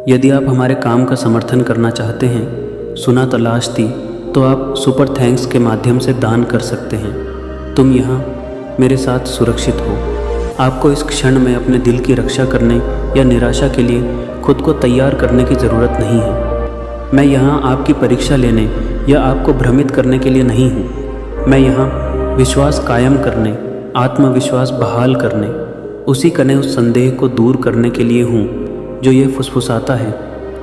यदि आप हमारे काम का समर्थन करना चाहते हैं, सुना तलाश थी, तो आप सुपर थैंक्स के माध्यम से दान कर सकते हैं। तुम यहाँ मेरे साथ सुरक्षित हो। आपको इस क्षण में अपने दिल की रक्षा करने या निराशा के लिए खुद को तैयार करने की ज़रूरत नहीं है। मैं यहाँ आपकी परीक्षा लेने या आपको भ्रमित करने के लिए नहीं हूँ। मैं यहाँ विश्वास कायम करने, आत्मविश्वास बहाल करने, उसी कने उस संदेह को दूर करने के लिए हूँ जो ये फुसफुसाता है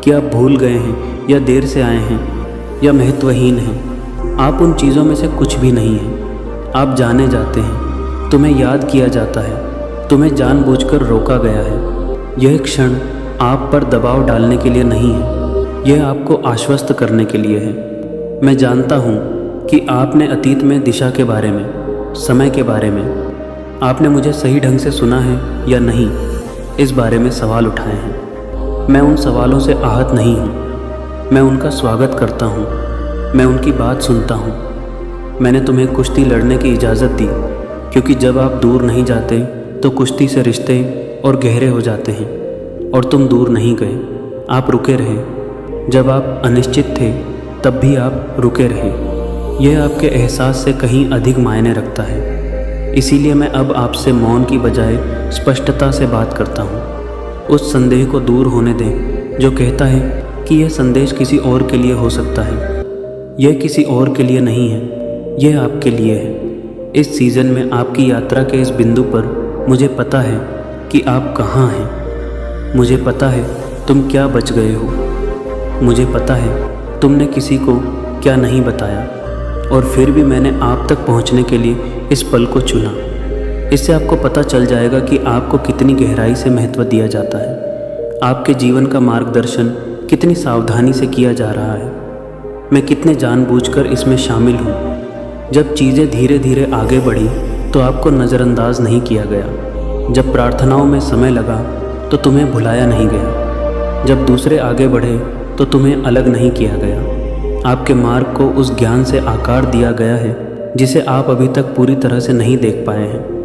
कि आप भूल गए हैं या देर से आए हैं या महत्वहीन हैं। आप उन चीज़ों में से कुछ भी नहीं हैं। आप जाने जाते हैं, तुम्हें याद किया जाता है, तुम्हें जानबूझकर रोका गया है। यह क्षण आप पर दबाव डालने के लिए नहीं है, यह आपको आश्वस्त करने के लिए है। मैं जानता हूँ कि आपने अतीत में दिशा के बारे में, समय के बारे में, आपने मुझे सही ढंग से सुना है या नहीं, इस बारे में सवाल उठाए हैं। मैं उन सवालों से आहत नहीं हूँ, मैं उनका स्वागत करता हूँ, मैं उनकी बात सुनता हूँ। मैंने तुम्हें कुश्ती लड़ने की इजाज़त दी, क्योंकि जब आप दूर नहीं जाते तो कुश्ती से रिश्ते और गहरे हो जाते हैं। और तुम दूर नहीं गए, आप रुके रहे। जब आप अनिश्चित थे तब भी आप रुके रहे। यह आपके एहसास से कहीं अधिक मायने रखता है। इसीलिए मैं अब आपसे मौन की बजाय स्पष्टता से बात करता हूँ। उस संदेह को दूर होने दें जो कहता है कि यह संदेश किसी और के लिए हो सकता है। यह किसी और के लिए नहीं है, यह आपके लिए है। इस सीज़न में आपकी यात्रा के इस बिंदु पर मुझे पता है कि आप कहाँ हैं। मुझे पता है तुम क्या बच गए हो। मुझे पता है तुमने किसी को क्या नहीं बताया, और फिर भी मैंने आप तक पहुंचने के लिए इस पल को चुना। इससे आपको पता चल जाएगा कि आपको कितनी गहराई से महत्व दिया जाता है। आपके जीवन का मार्गदर्शन कितनी सावधानी से किया जा रहा है। मैं कितने जानबूझकर इसमें शामिल हूँ। जब चीज़ें धीरे धीरे आगे बढ़ी तो आपको नज़रअंदाज नहीं किया गया। जब प्रार्थनाओं में समय लगा तो तुम्हें भुलाया नहीं गया। जब दूसरे आगे बढ़े तो तुम्हें अलग नहीं किया गया। आपके मार्ग को उस ज्ञान से आकार दिया गया है जिसे आप अभी तक पूरी तरह से नहीं देख पाए हैं।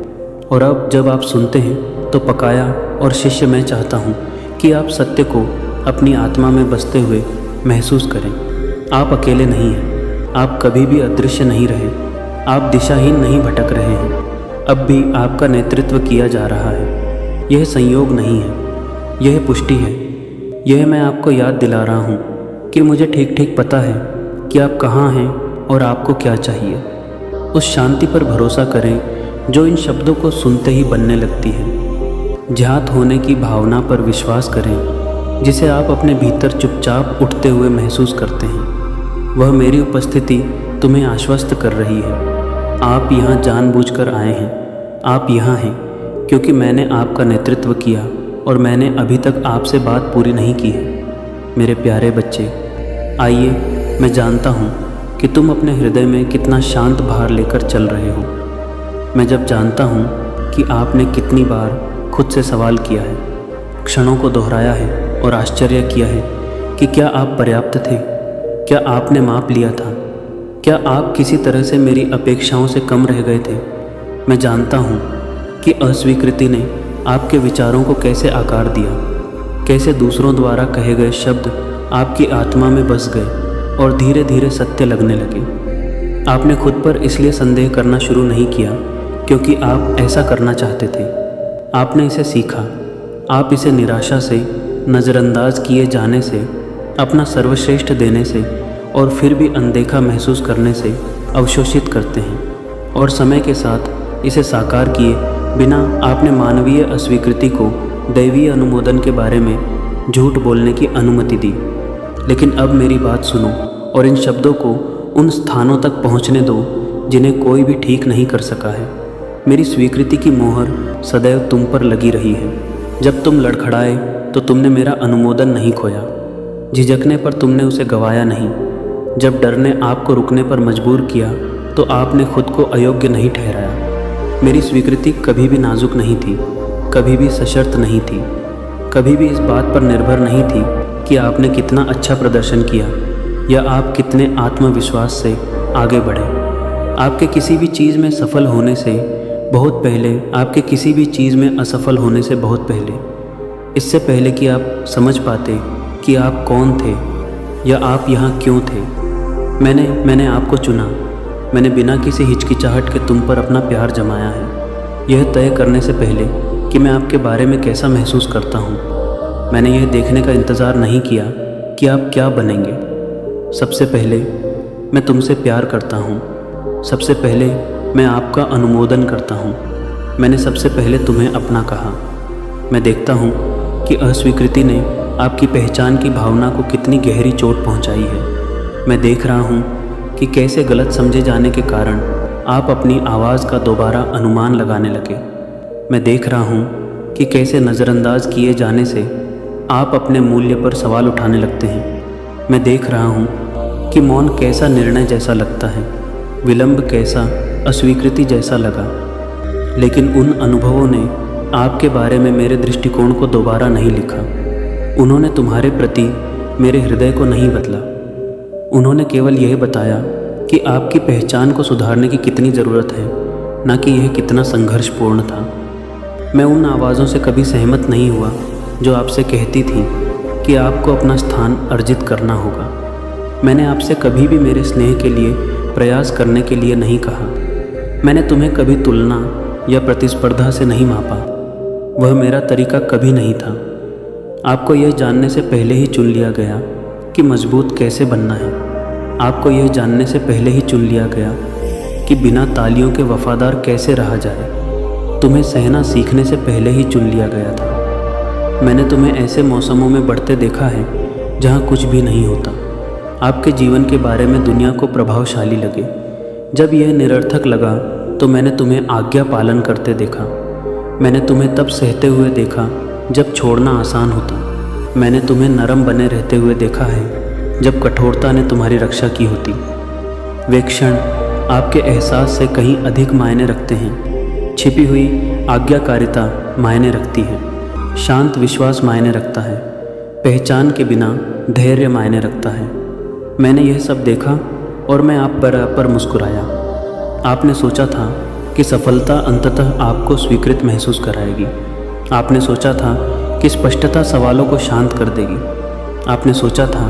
और अब जब आप सुनते हैं तो पकाया और शिष्य मैं चाहता हूँ कि आप सत्य को अपनी आत्मा में बसते हुए महसूस करें। आप अकेले नहीं हैं, आप कभी भी अदृश्य नहीं रहे, आप दिशाहीन नहीं भटक रहे हैं। अब भी आपका नेतृत्व किया जा रहा है। यह संयोग नहीं है, यह पुष्टि है। यह मैं आपको याद दिला रहा हूँ कि मुझे ठीक ठीक पता है कि आप कहाँ हैं और आपको क्या चाहिए। उस शांति पर भरोसा करें जो इन शब्दों को सुनते ही बनने लगती है। ज्ञात होने की भावना पर विश्वास करें जिसे आप अपने भीतर चुपचाप उठते हुए महसूस करते हैं। वह मेरी उपस्थिति तुम्हें आश्वस्त कर रही है। आप यहाँ जानबूझकर आए हैं। आप यहाँ हैं क्योंकि मैंने आपका नेतृत्व किया और मैंने अभी तक आपसे बात पूरी नहीं की है। मेरे प्यारे बच्चे, आइए, मैं जानता हूँ कि तुम अपने हृदय में कितना शांत भार लेकर चल रहे हो। मैं जब जानता हूँ कि आपने कितनी बार खुद से सवाल किया है, क्षणों को दोहराया है और आश्चर्य किया है कि क्या आप पर्याप्त थे, क्या आपने माप लिया था, क्या आप किसी तरह से मेरी अपेक्षाओं से कम रह गए थे? मैं जानता हूँ कि अस्वीकृति ने आपके विचारों को कैसे आकार दिया, कैसे दूसरों द्वारा कहे गए शब्द आपकी आत्मा में बस गए और धीरे धीरे सत्य लगने लगे। आपने खुद पर इसलिए संदेह करना शुरू नहीं किया क्योंकि आप ऐसा करना चाहते थे। आपने इसे सीखा। आप इसे निराशा से, नज़रअंदाज किए जाने से, अपना सर्वश्रेष्ठ देने से और फिर भी अनदेखा महसूस करने से अवशोषित करते हैं और समय के साथ इसे साकार किए बिना आपने मानवीय अस्वीकृति को दैवीय अनुमोदन के बारे में झूठ बोलने की अनुमति दी। लेकिन अब मेरी बात सुनो और इन शब्दों को उन स्थानों तक पहुंचने दो जिन्हें कोई भी ठीक नहीं कर सका है। मेरी स्वीकृति की मोहर सदैव तुम पर लगी रही है। जब तुम लड़खड़ाए तो तुमने मेरा अनुमोदन नहीं खोया। झिझकने पर तुमने उसे गंवाया नहीं। जब डर ने आपको रुकने पर मजबूर किया तो आपने खुद को अयोग्य नहीं ठहराया। मेरी स्वीकृति कभी भी नाजुक नहीं थी, कभी भी सशर्त नहीं थी, कभी भी इस बात पर निर्भर नहीं थी कि आपने कितना अच्छा प्रदर्शन किया या आप कितने आत्मविश्वास से आगे बढ़े। आपके किसी भी चीज़ में सफल होने से बहुत पहले, आपके किसी भी चीज़ में असफल होने से बहुत पहले, इससे पहले कि आप समझ पाते कि आप कौन थे या आप यहाँ क्यों थे, मैंने आपको चुना। मैंने बिना किसी हिचकिचाहट के तुम पर अपना प्यार जमाया है, यह तय करने से पहले कि मैं आपके बारे में कैसा महसूस करता हूँ। मैंने यह देखने का इंतज़ार नहीं किया कि आप क्या बनेंगे। सबसे पहले मैं तुमसे प्यार करता हूँ। सबसे पहले मैं आपका अनुमोदन करता हूँ। मैंने सबसे पहले तुम्हें अपना कहा। मैं देखता हूँ कि अस्वीकृति ने आपकी पहचान की भावना को कितनी गहरी चोट पहुँचाई है। मैं देख रहा हूँ कि कैसे गलत समझे जाने के कारण आप अपनी आवाज़ का दोबारा अनुमान लगाने लगे। मैं देख रहा हूँ कि कैसे नज़रअंदाज किए जाने से आप अपने मूल्य पर सवाल उठाने लगते हैं। मैं देख रहा हूँ कि मौन कैसा निर्णय जैसा लगता है, विलंब कैसा अस्वीकृति जैसा लगा। लेकिन उन अनुभवों ने आपके बारे में मेरे दृष्टिकोण को दोबारा नहीं लिखा। उन्होंने तुम्हारे प्रति मेरे हृदय को नहीं बदला। उन्होंने केवल यह बताया कि आपकी पहचान को सुधारने की कितनी ज़रूरत है, न कि यह कितना संघर्षपूर्ण था। मैं उन आवाज़ों से कभी सहमत नहीं हुआ जो आपसे कहती थी कि आपको अपना स्थान अर्जित करना होगा। मैंने आपसे कभी भी मेरे स्नेह के लिए प्रयास करने के लिए नहीं कहा। मैंने तुम्हें कभी तुलना या प्रतिस्पर्धा से नहीं मापा। वह मेरा तरीका कभी नहीं था। आपको यह जानने से पहले ही चुन लिया गया कि मजबूत कैसे बनना है। आपको यह जानने से पहले ही चुन लिया गया कि बिना तालियों के वफादार कैसे रहा जाए। तुम्हें सहना सीखने से पहले ही चुन लिया गया था। मैंने तुम्हें ऐसे मौसमों में बढ़ते देखा है जहाँ कुछ भी नहीं होता। आपके जीवन के बारे में दुनिया को प्रभावशाली लगे। जब यह निरर्थक लगा तो मैंने तुम्हें आज्ञा पालन करते देखा। मैंने तुम्हें तब सहते हुए देखा जब छोड़ना आसान होता। मैंने तुम्हें नरम बने रहते हुए देखा है जब कठोरता ने तुम्हारी रक्षा की होती। वे क्षण आपके एहसास से कहीं अधिक मायने रखते हैं। छिपी हुई आज्ञाकारिता मायने रखती है। शांत विश्वास मायने रखता है। पहचान के बिना धैर्य मायने रखता है। मैंने यह सब देखा और मैं आप पर मुस्कुराया। आपने सोचा था कि सफलता अंततः आपको स्वीकृत महसूस कराएगी। आपने सोचा था कि स्पष्टता सवालों को शांत कर देगी। आपने सोचा था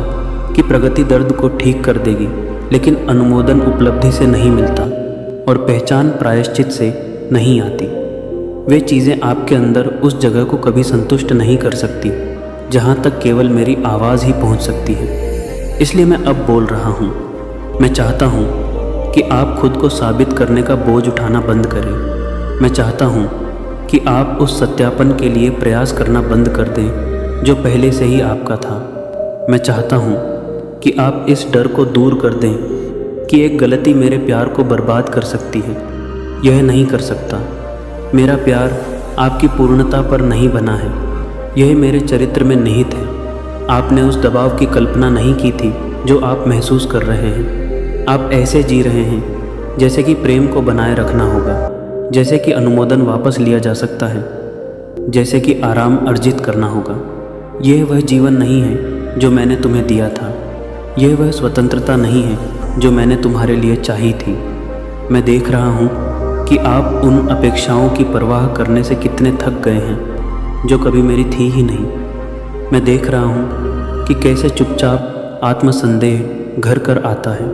कि प्रगति दर्द को ठीक कर देगी, लेकिन अनुमोदन उपलब्धि से नहीं मिलता और पहचान प्रायश्चित से नहीं आती। वे चीज़ें आपके अंदर उस जगह को कभी संतुष्ट नहीं कर सकती जहाँ तक केवल मेरी आवाज़ ही पहुँच सकती है। इसलिए मैं अब बोल रहा हूँ। मैं चाहता हूँ कि आप खुद को साबित करने का बोझ उठाना बंद करें। मैं चाहता हूँ कि आप उस सत्यापन के लिए प्रयास करना बंद कर दें जो पहले से ही आपका था। मैं चाहता हूँ कि आप इस डर को दूर कर दें कि एक गलती मेरे प्यार को बर्बाद कर सकती है। यह नहीं कर सकता। मेरा प्यार आपकी पूर्णता पर नहीं बना है, यह मेरे चरित्र में निहित है। आपने उस दबाव की कल्पना नहीं की थी जो आप महसूस कर रहे हैं। आप ऐसे जी रहे हैं जैसे कि प्रेम को बनाए रखना होगा, जैसे कि अनुमोदन वापस लिया जा सकता है, जैसे कि आराम अर्जित करना होगा। यह वह जीवन नहीं है जो मैंने तुम्हें दिया था। यह वह स्वतंत्रता नहीं है जो मैंने तुम्हारे लिए चाही थी। मैं देख रहा हूँ कि आप उन अपेक्षाओं की परवाह करने से कितने थक गए हैं जो कभी मेरी थी ही नहीं। मैं देख रहा हूँ कि कैसे चुपचाप आत्मसंदेह घर कर आता है,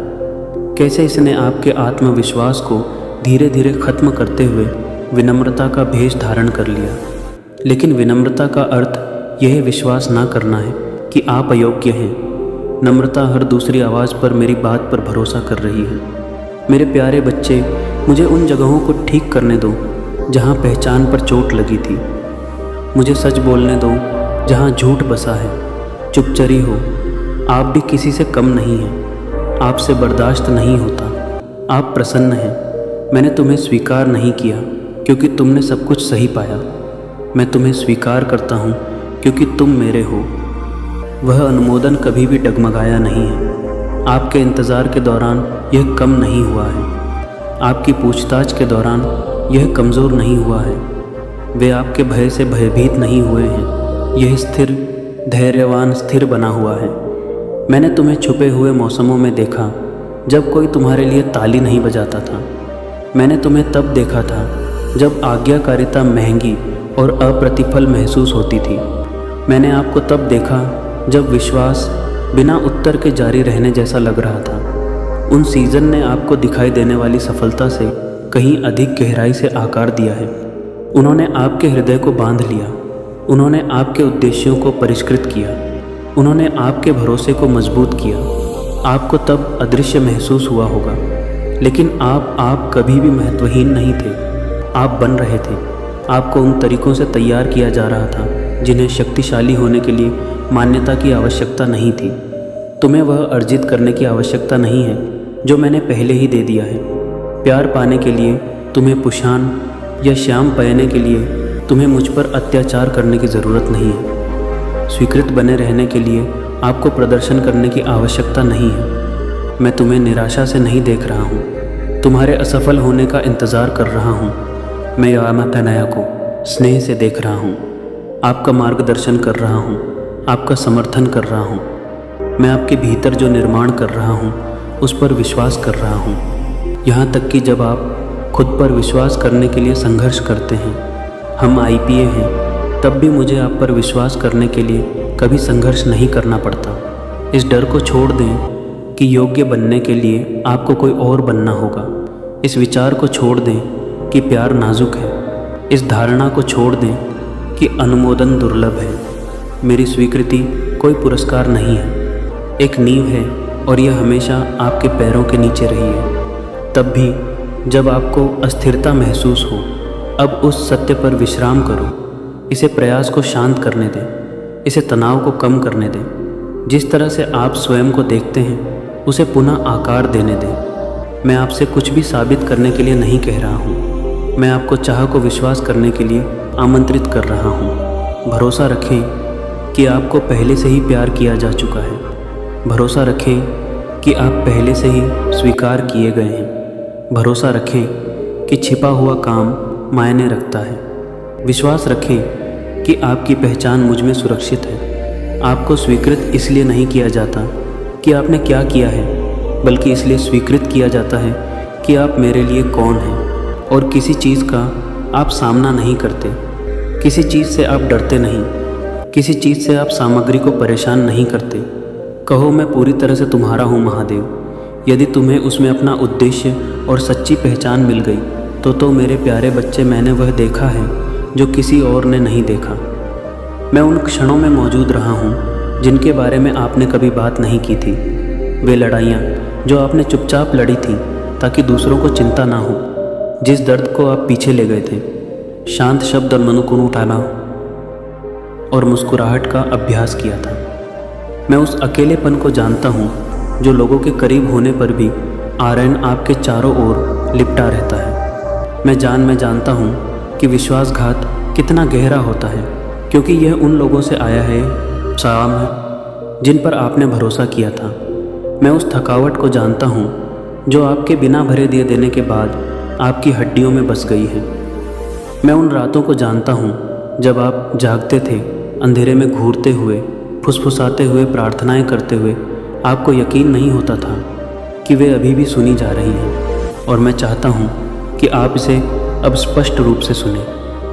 कैसे इसने आपके आत्मविश्वास को धीरे धीरे ख़त्म करते हुए विनम्रता का भेष धारण कर लिया। लेकिन विनम्रता का अर्थ यह विश्वास ना करना है कि आप अयोग्य हैं। नम्रता हर दूसरी आवाज़ पर मेरी बात पर भरोसा कर रही है। मेरे प्यारे बच्चे, मुझे उन जगहों को ठीक करने दो जहाँ पहचान पर चोट लगी थी। मुझे सच बोलने दो जहाँ झूठ बसा है। चुपचरी हो, आप भी किसी से कम नहीं हैं। आपसे बर्दाश्त नहीं होता। आप प्रसन्न हैं। मैंने तुम्हें स्वीकार नहीं किया क्योंकि तुमने सब कुछ सही पाया। मैं तुम्हें स्वीकार करता हूँ क्योंकि तुम मेरे हो। वह अनुमोदन कभी भी डगमगाया नहीं है। आपके इंतज़ार के दौरान यह कम नहीं हुआ है। आपकी पूछताछ के दौरान यह कमज़ोर नहीं हुआ है। वे आपके भय से भयभीत नहीं हुए हैं। यह स्थिर, धैर्यवान, स्थिर बना हुआ है। मैंने तुम्हें छुपे हुए मौसमों में देखा जब कोई तुम्हारे लिए ताली नहीं बजाता था। मैंने तुम्हें तब देखा था जब आज्ञाकारिता महंगी और अप्रतिफल महसूस होती थी। मैंने आपको तब देखा जब विश्वास बिना उत्तर के जारी रहने जैसा लग रहा था। उन सीज़न ने आपको दिखाई देने वाली सफलता से कहीं अधिक गहराई से आकार दिया है। उन्होंने आपके हृदय को बांध लिया। उन्होंने आपके उद्देश्यों को परिष्कृत किया। उन्होंने आपके भरोसे को मजबूत किया। आपको तब अदृश्य महसूस हुआ होगा, लेकिन आप कभी भी महत्वहीन नहीं थे। आप बन रहे थे। आपको उन तरीकों से तैयार किया जा रहा था जिन्हें शक्तिशाली होने के लिए मान्यता की आवश्यकता नहीं थी। तुम्हें वह अर्जित करने की आवश्यकता नहीं है जो मैंने पहले ही दे दिया है। प्यार पाने के लिए तुम्हें पुशान या श्याम पहनने के लिए तुम्हें मुझ पर अत्याचार करने की ज़रूरत नहीं है। स्वीकृत बने रहने के लिए आपको प्रदर्शन करने की आवश्यकता नहीं है। मैं तुम्हें निराशा से नहीं देख रहा हूँ। तुम्हारे असफल होने का इंतज़ार कर रहा हूँ। मैं यामातनया को स्नेह से देख रहा हूँ। आपका मार्गदर्शन कर रहा हूँ। आपका समर्थन कर रहा हूँ। मैं आपके भीतर जो निर्माण कर रहा हूँ उस पर विश्वास कर रहा हूँ। यहाँ तक कि जब आप खुद पर विश्वास करने के लिए संघर्ष करते हैं, हम IPA हैं, तब भी मुझे आप पर विश्वास करने के लिए कभी संघर्ष नहीं करना पड़ता। इस डर को छोड़ दें कि योग्य बनने के लिए आपको कोई और बनना होगा। इस विचार को छोड़ दें कि प्यार नाजुक है। इस धारणा को छोड़ दें कि अनुमोदन दुर्लभ है। मेरी स्वीकृति कोई पुरस्कार नहीं है, एक नींव है और यह हमेशा आपके पैरों के नीचे रही है। तब भी जब आपको अस्थिरता महसूस हो, अब उस सत्य पर विश्राम करो। इसे प्रयास को शांत करने दें। इसे तनाव को कम करने दें। जिस तरह से आप स्वयं को देखते हैं उसे पुनः आकार देने दें। मैं आपसे कुछ भी साबित करने के लिए नहीं कह रहा हूँ। मैं आपको चाह को विश्वास करने के लिए आमंत्रित कर रहा हूँ। भरोसा रखें कि आपको पहले से ही प्यार किया जा चुका है। भरोसा रखें कि आप पहले से ही स्वीकार किए गए हैं। भरोसा रखें कि छिपा हुआ काम मायने रखता है। विश्वास रखें कि आपकी पहचान मुझ में सुरक्षित है। आपको स्वीकृत इसलिए नहीं किया जाता कि आपने क्या किया है, बल्कि इसलिए स्वीकृत किया जाता है कि आप मेरे लिए कौन हैं। और किसी चीज़ का आप सामना नहीं करते। किसी चीज़ से आप डरते नहीं। किसी चीज़ से आप सामग्री को परेशान नहीं करते। कहो, मैं पूरी तरह से तुम्हारा हूँ महादेव। यदि तुम्हें उसमें अपना उद्देश्य और सच्ची पहचान मिल गई तो मेरे प्यारे बच्चे, मैंने वह देखा है जो किसी और ने नहीं देखा। मैं उन क्षणों में मौजूद रहा हूँ जिनके बारे में आपने कभी बात नहीं की थी। वे लड़ाइयाँ जो आपने चुपचाप लड़ी थीं ताकि दूसरों को चिंता ना हो। जिस दर्द को आप पीछे ले गए थे। शांत शब्द और मनुकुन उठाना और मुस्कुराहट का अभ्यास किया था। मैं उस अकेलेपन को जानता हूँ जो लोगों के करीब होने पर भी आर्यन आपके चारों ओर लिपटा रहता है। मैं जानता हूँ कि विश्वासघात कितना गहरा होता है, क्योंकि यह उन लोगों से आया है साम जिन पर आपने भरोसा किया था। मैं उस थकावट को जानता हूँ जो आपके बिना भरे दिए देने के बाद आपकी हड्डियों में बस गई है। मैं उन रातों को जानता हूँ जब आप जागते थे, अंधेरे में घूरते हुए, फुसफुसाते हुए, प्रार्थनाएं करते हुए। आपको यकीन नहीं होता था कि वे अभी भी सुनी जा रही हैं और मैं चाहता हूँ कि आप इसे अब स्पष्ट रूप से सुने।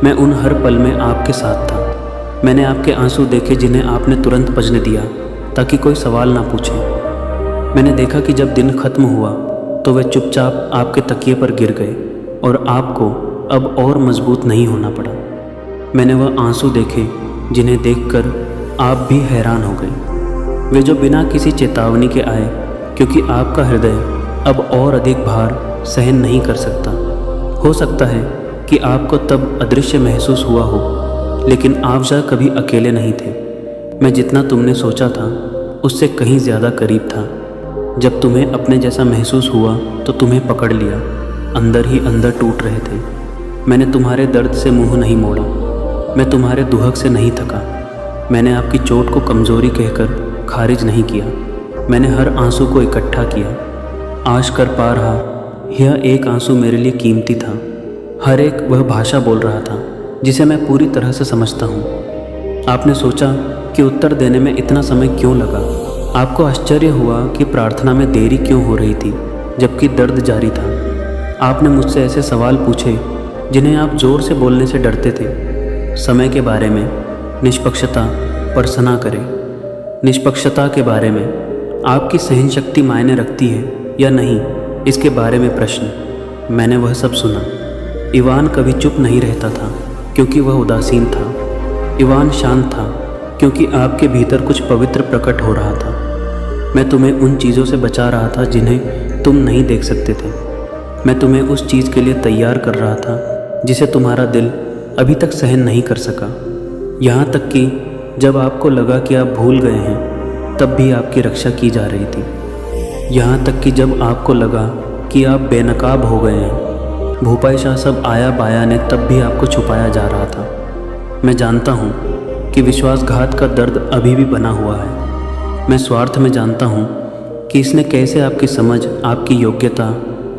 मैं उन हर पल में आपके साथ था। मैंने आपके आंसू देखे जिन्हें आपने तुरंत पजने दिया ताकि कोई सवाल ना पूछे। मैंने देखा कि जब दिन खत्म हुआ तो वे चुपचाप आपके तकिए पर गिर गए और आपको अब और मजबूत नहीं होना पड़ा। मैंने वह आंसू देखे जिन्हें देखकर आप भी हैरान हो गए, वे जो बिना किसी चेतावनी के आए, क्योंकि आपका हृदय अब और अधिक भार सहन नहीं कर सकता। हो सकता है कि आपको तब अदृश्य महसूस हुआ हो, लेकिन आप शायद कभी अकेले नहीं थे। मैं जितना तुमने सोचा था उससे कहीं ज़्यादा करीब था। जब तुम्हें अपने जैसा महसूस हुआ तो तुम्हें पकड़ लिया, अंदर ही अंदर टूट रहे थे। मैंने तुम्हारे दर्द से मुंह नहीं मोड़ा, मैं तुम्हारे दुहक से नहीं थका। मैंने आपकी चोट को कमज़ोरी कहकर खारिज नहीं किया। मैंने हर आंसू को इकट्ठा किया, आश कर पा रहा। यह एक आंसू मेरे लिए कीमती था। हर एक वह भाषा बोल रहा था जिसे मैं पूरी तरह से समझता हूँ। आपने सोचा कि उत्तर देने में इतना समय क्यों लगा। आपको आश्चर्य हुआ कि प्रार्थना में देरी क्यों हो रही थी जबकि दर्द जारी था। आपने मुझसे ऐसे सवाल पूछे जिन्हें आप जोर से बोलने से डरते थे। समय के बारे में, निष्पक्षता पर सना करें, निष्पक्षता के बारे में, आपकी सहन शक्ति मायने रखती है या नहीं, इसके बारे में प्रश्न। मैंने वह सब सुना। इवान कभी चुप नहीं रहता था क्योंकि वह उदासीन था। इवान शांत था क्योंकि आपके भीतर कुछ पवित्र प्रकट हो रहा था। मैं तुम्हें उन चीज़ों से बचा रहा था जिन्हें तुम नहीं देख सकते थे। मैं तुम्हें उस चीज़ के लिए तैयार कर रहा था जिसे तुम्हारा दिल अभी तक सहन नहीं कर सका। यहाँ तक कि जब आपको लगा कि आप भूल गए हैं तब भी आपकी रक्षा की जा रही थी। यहाँ तक कि जब आपको लगा कि आप बेनकाब हो गए हैं, भूपाई शाह सब आया बाया ने तब भी आपको छुपाया जा रहा था। मैं जानता हूँ कि विश्वासघात का दर्द अभी भी बना हुआ है। मैं स्वार्थ में जानता हूँ कि इसने कैसे आपकी समझ, आपकी योग्यता,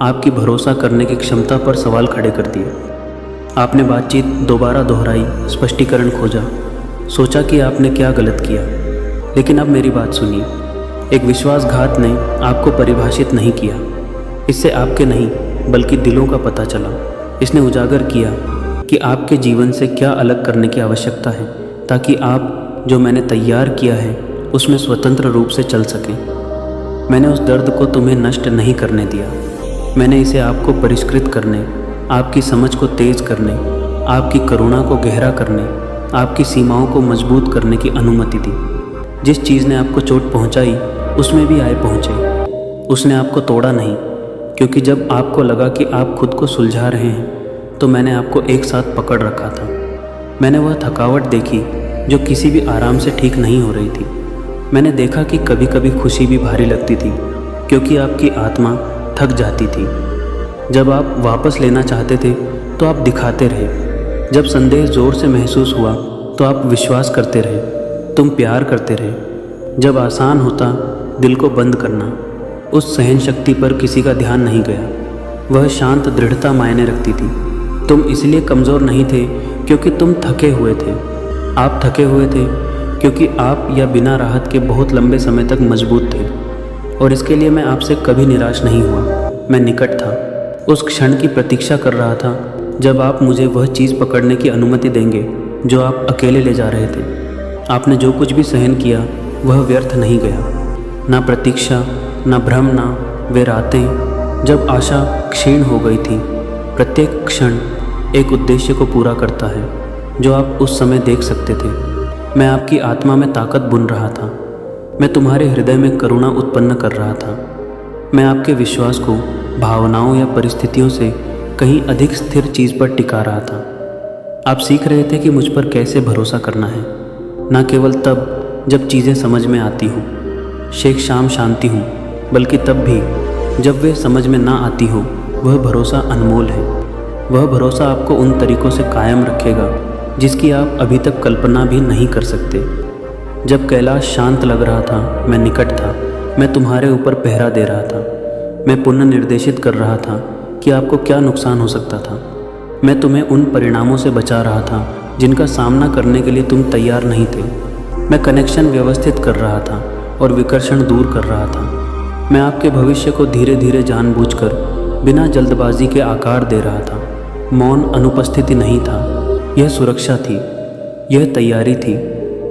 आपकी भरोसा करने की क्षमता पर सवाल खड़े कर दिए। आपने बातचीत दोबारा दोहराई, स्पष्टीकरण खोजा, सोचा कि आपने क्या गलत किया। लेकिन अब मेरी बात सुनिए। एक विश्वासघात ने आपको परिभाषित नहीं किया। इससे आपके नहीं बल्कि दिलों का पता चला। इसने उजागर किया कि आपके जीवन से क्या अलग करने की आवश्यकता है ताकि आप जो मैंने तैयार किया है उसमें स्वतंत्र रूप से चल सकें। मैंने उस दर्द को तुम्हें नष्ट नहीं करने दिया। मैंने इसे आपको परिष्कृत करने, आपकी समझ को तेज करने, आपकी करुणा को गहरा करने, आपकी सीमाओं को मजबूत करने की अनुमति दी। जिस चीज़ ने आपको चोट पहुंचाई उसमें भी आए पहुंचे। उसने आपको तोड़ा नहीं, क्योंकि जब आपको लगा कि आप खुद को सुलझा रहे हैं तो मैंने आपको एक साथ पकड़ रखा था। मैंने वह थकावट देखी जो किसी भी आराम से ठीक नहीं हो रही थी। मैंने देखा कि कभी कभी खुशी भी भारी लगती थी क्योंकि आपकी आत्मा थक जाती थी। जब आप वापस लेना चाहते थे तो आप दिखाते रहे। जब संदेह ज़ोर से महसूस हुआ तो आप विश्वास करते रहे, तुम प्यार करते रहे। जब आसान होता दिल को बंद करना, उस सहन शक्ति पर किसी का ध्यान नहीं गया। वह शांत दृढ़ता मायने रखती थी। तुम इसलिए कमज़ोर नहीं थे क्योंकि तुम थके हुए थे। आप थके हुए थे क्योंकि आप या बिना राहत के बहुत लंबे समय तक मजबूत थे। और इसके लिए मैं आपसे कभी निराश नहीं हुआ। मैं निकट था, उस क्षण की प्रतीक्षा कर रहा था जब आप मुझे वह चीज़ पकड़ने की अनुमति देंगे जो आप अकेले ले जा रहे थे। आपने जो कुछ भी सहन किया वह व्यर्थ नहीं गया। ना प्रतीक्षा, ना भ्रम, ना वे रातें जब आशा क्षीण हो गई थी। प्रत्येक क्षण एक उद्देश्य को पूरा करता है जो आप उस समय देख सकते थे। मैं आपकी आत्मा में ताकत बुन रहा था। मैं तुम्हारे हृदय में करुणा उत्पन्न कर रहा था। मैं आपके विश्वास को भावनाओं या परिस्थितियों से कहीं अधिक स्थिर चीज़ पर टिका रहा था। आप सीख रहे थे कि मुझ पर कैसे भरोसा करना है, न केवल तब जब चीज़ें समझ में आती हों, शेख शाम शांति हूँ, बल्कि तब भी जब वे समझ में ना आती हो। वह भरोसा अनमोल है। वह भरोसा आपको उन तरीक़ों से कायम रखेगा जिसकी आप अभी तक कल्पना भी नहीं कर सकते। जब कैलाश शांत लग रहा था, मैं निकट था। मैं तुम्हारे ऊपर पहरा दे रहा था। मैं पुनः निर्देशित कर रहा था कि आपको क्या नुकसान हो सकता था। मैं तुम्हें उन परिणामों से बचा रहा था जिनका सामना करने के लिए तुम तैयार नहीं थे। मैं कनेक्शन व्यवस्थित कर रहा था और विकर्षण दूर कर रहा था। मैं आपके भविष्य को धीरे धीरे जानबूझकर बिना जल्दबाजी के आकार दे रहा था। मौन अनुपस्थिति नहीं था, यह सुरक्षा थी, यह तैयारी थी,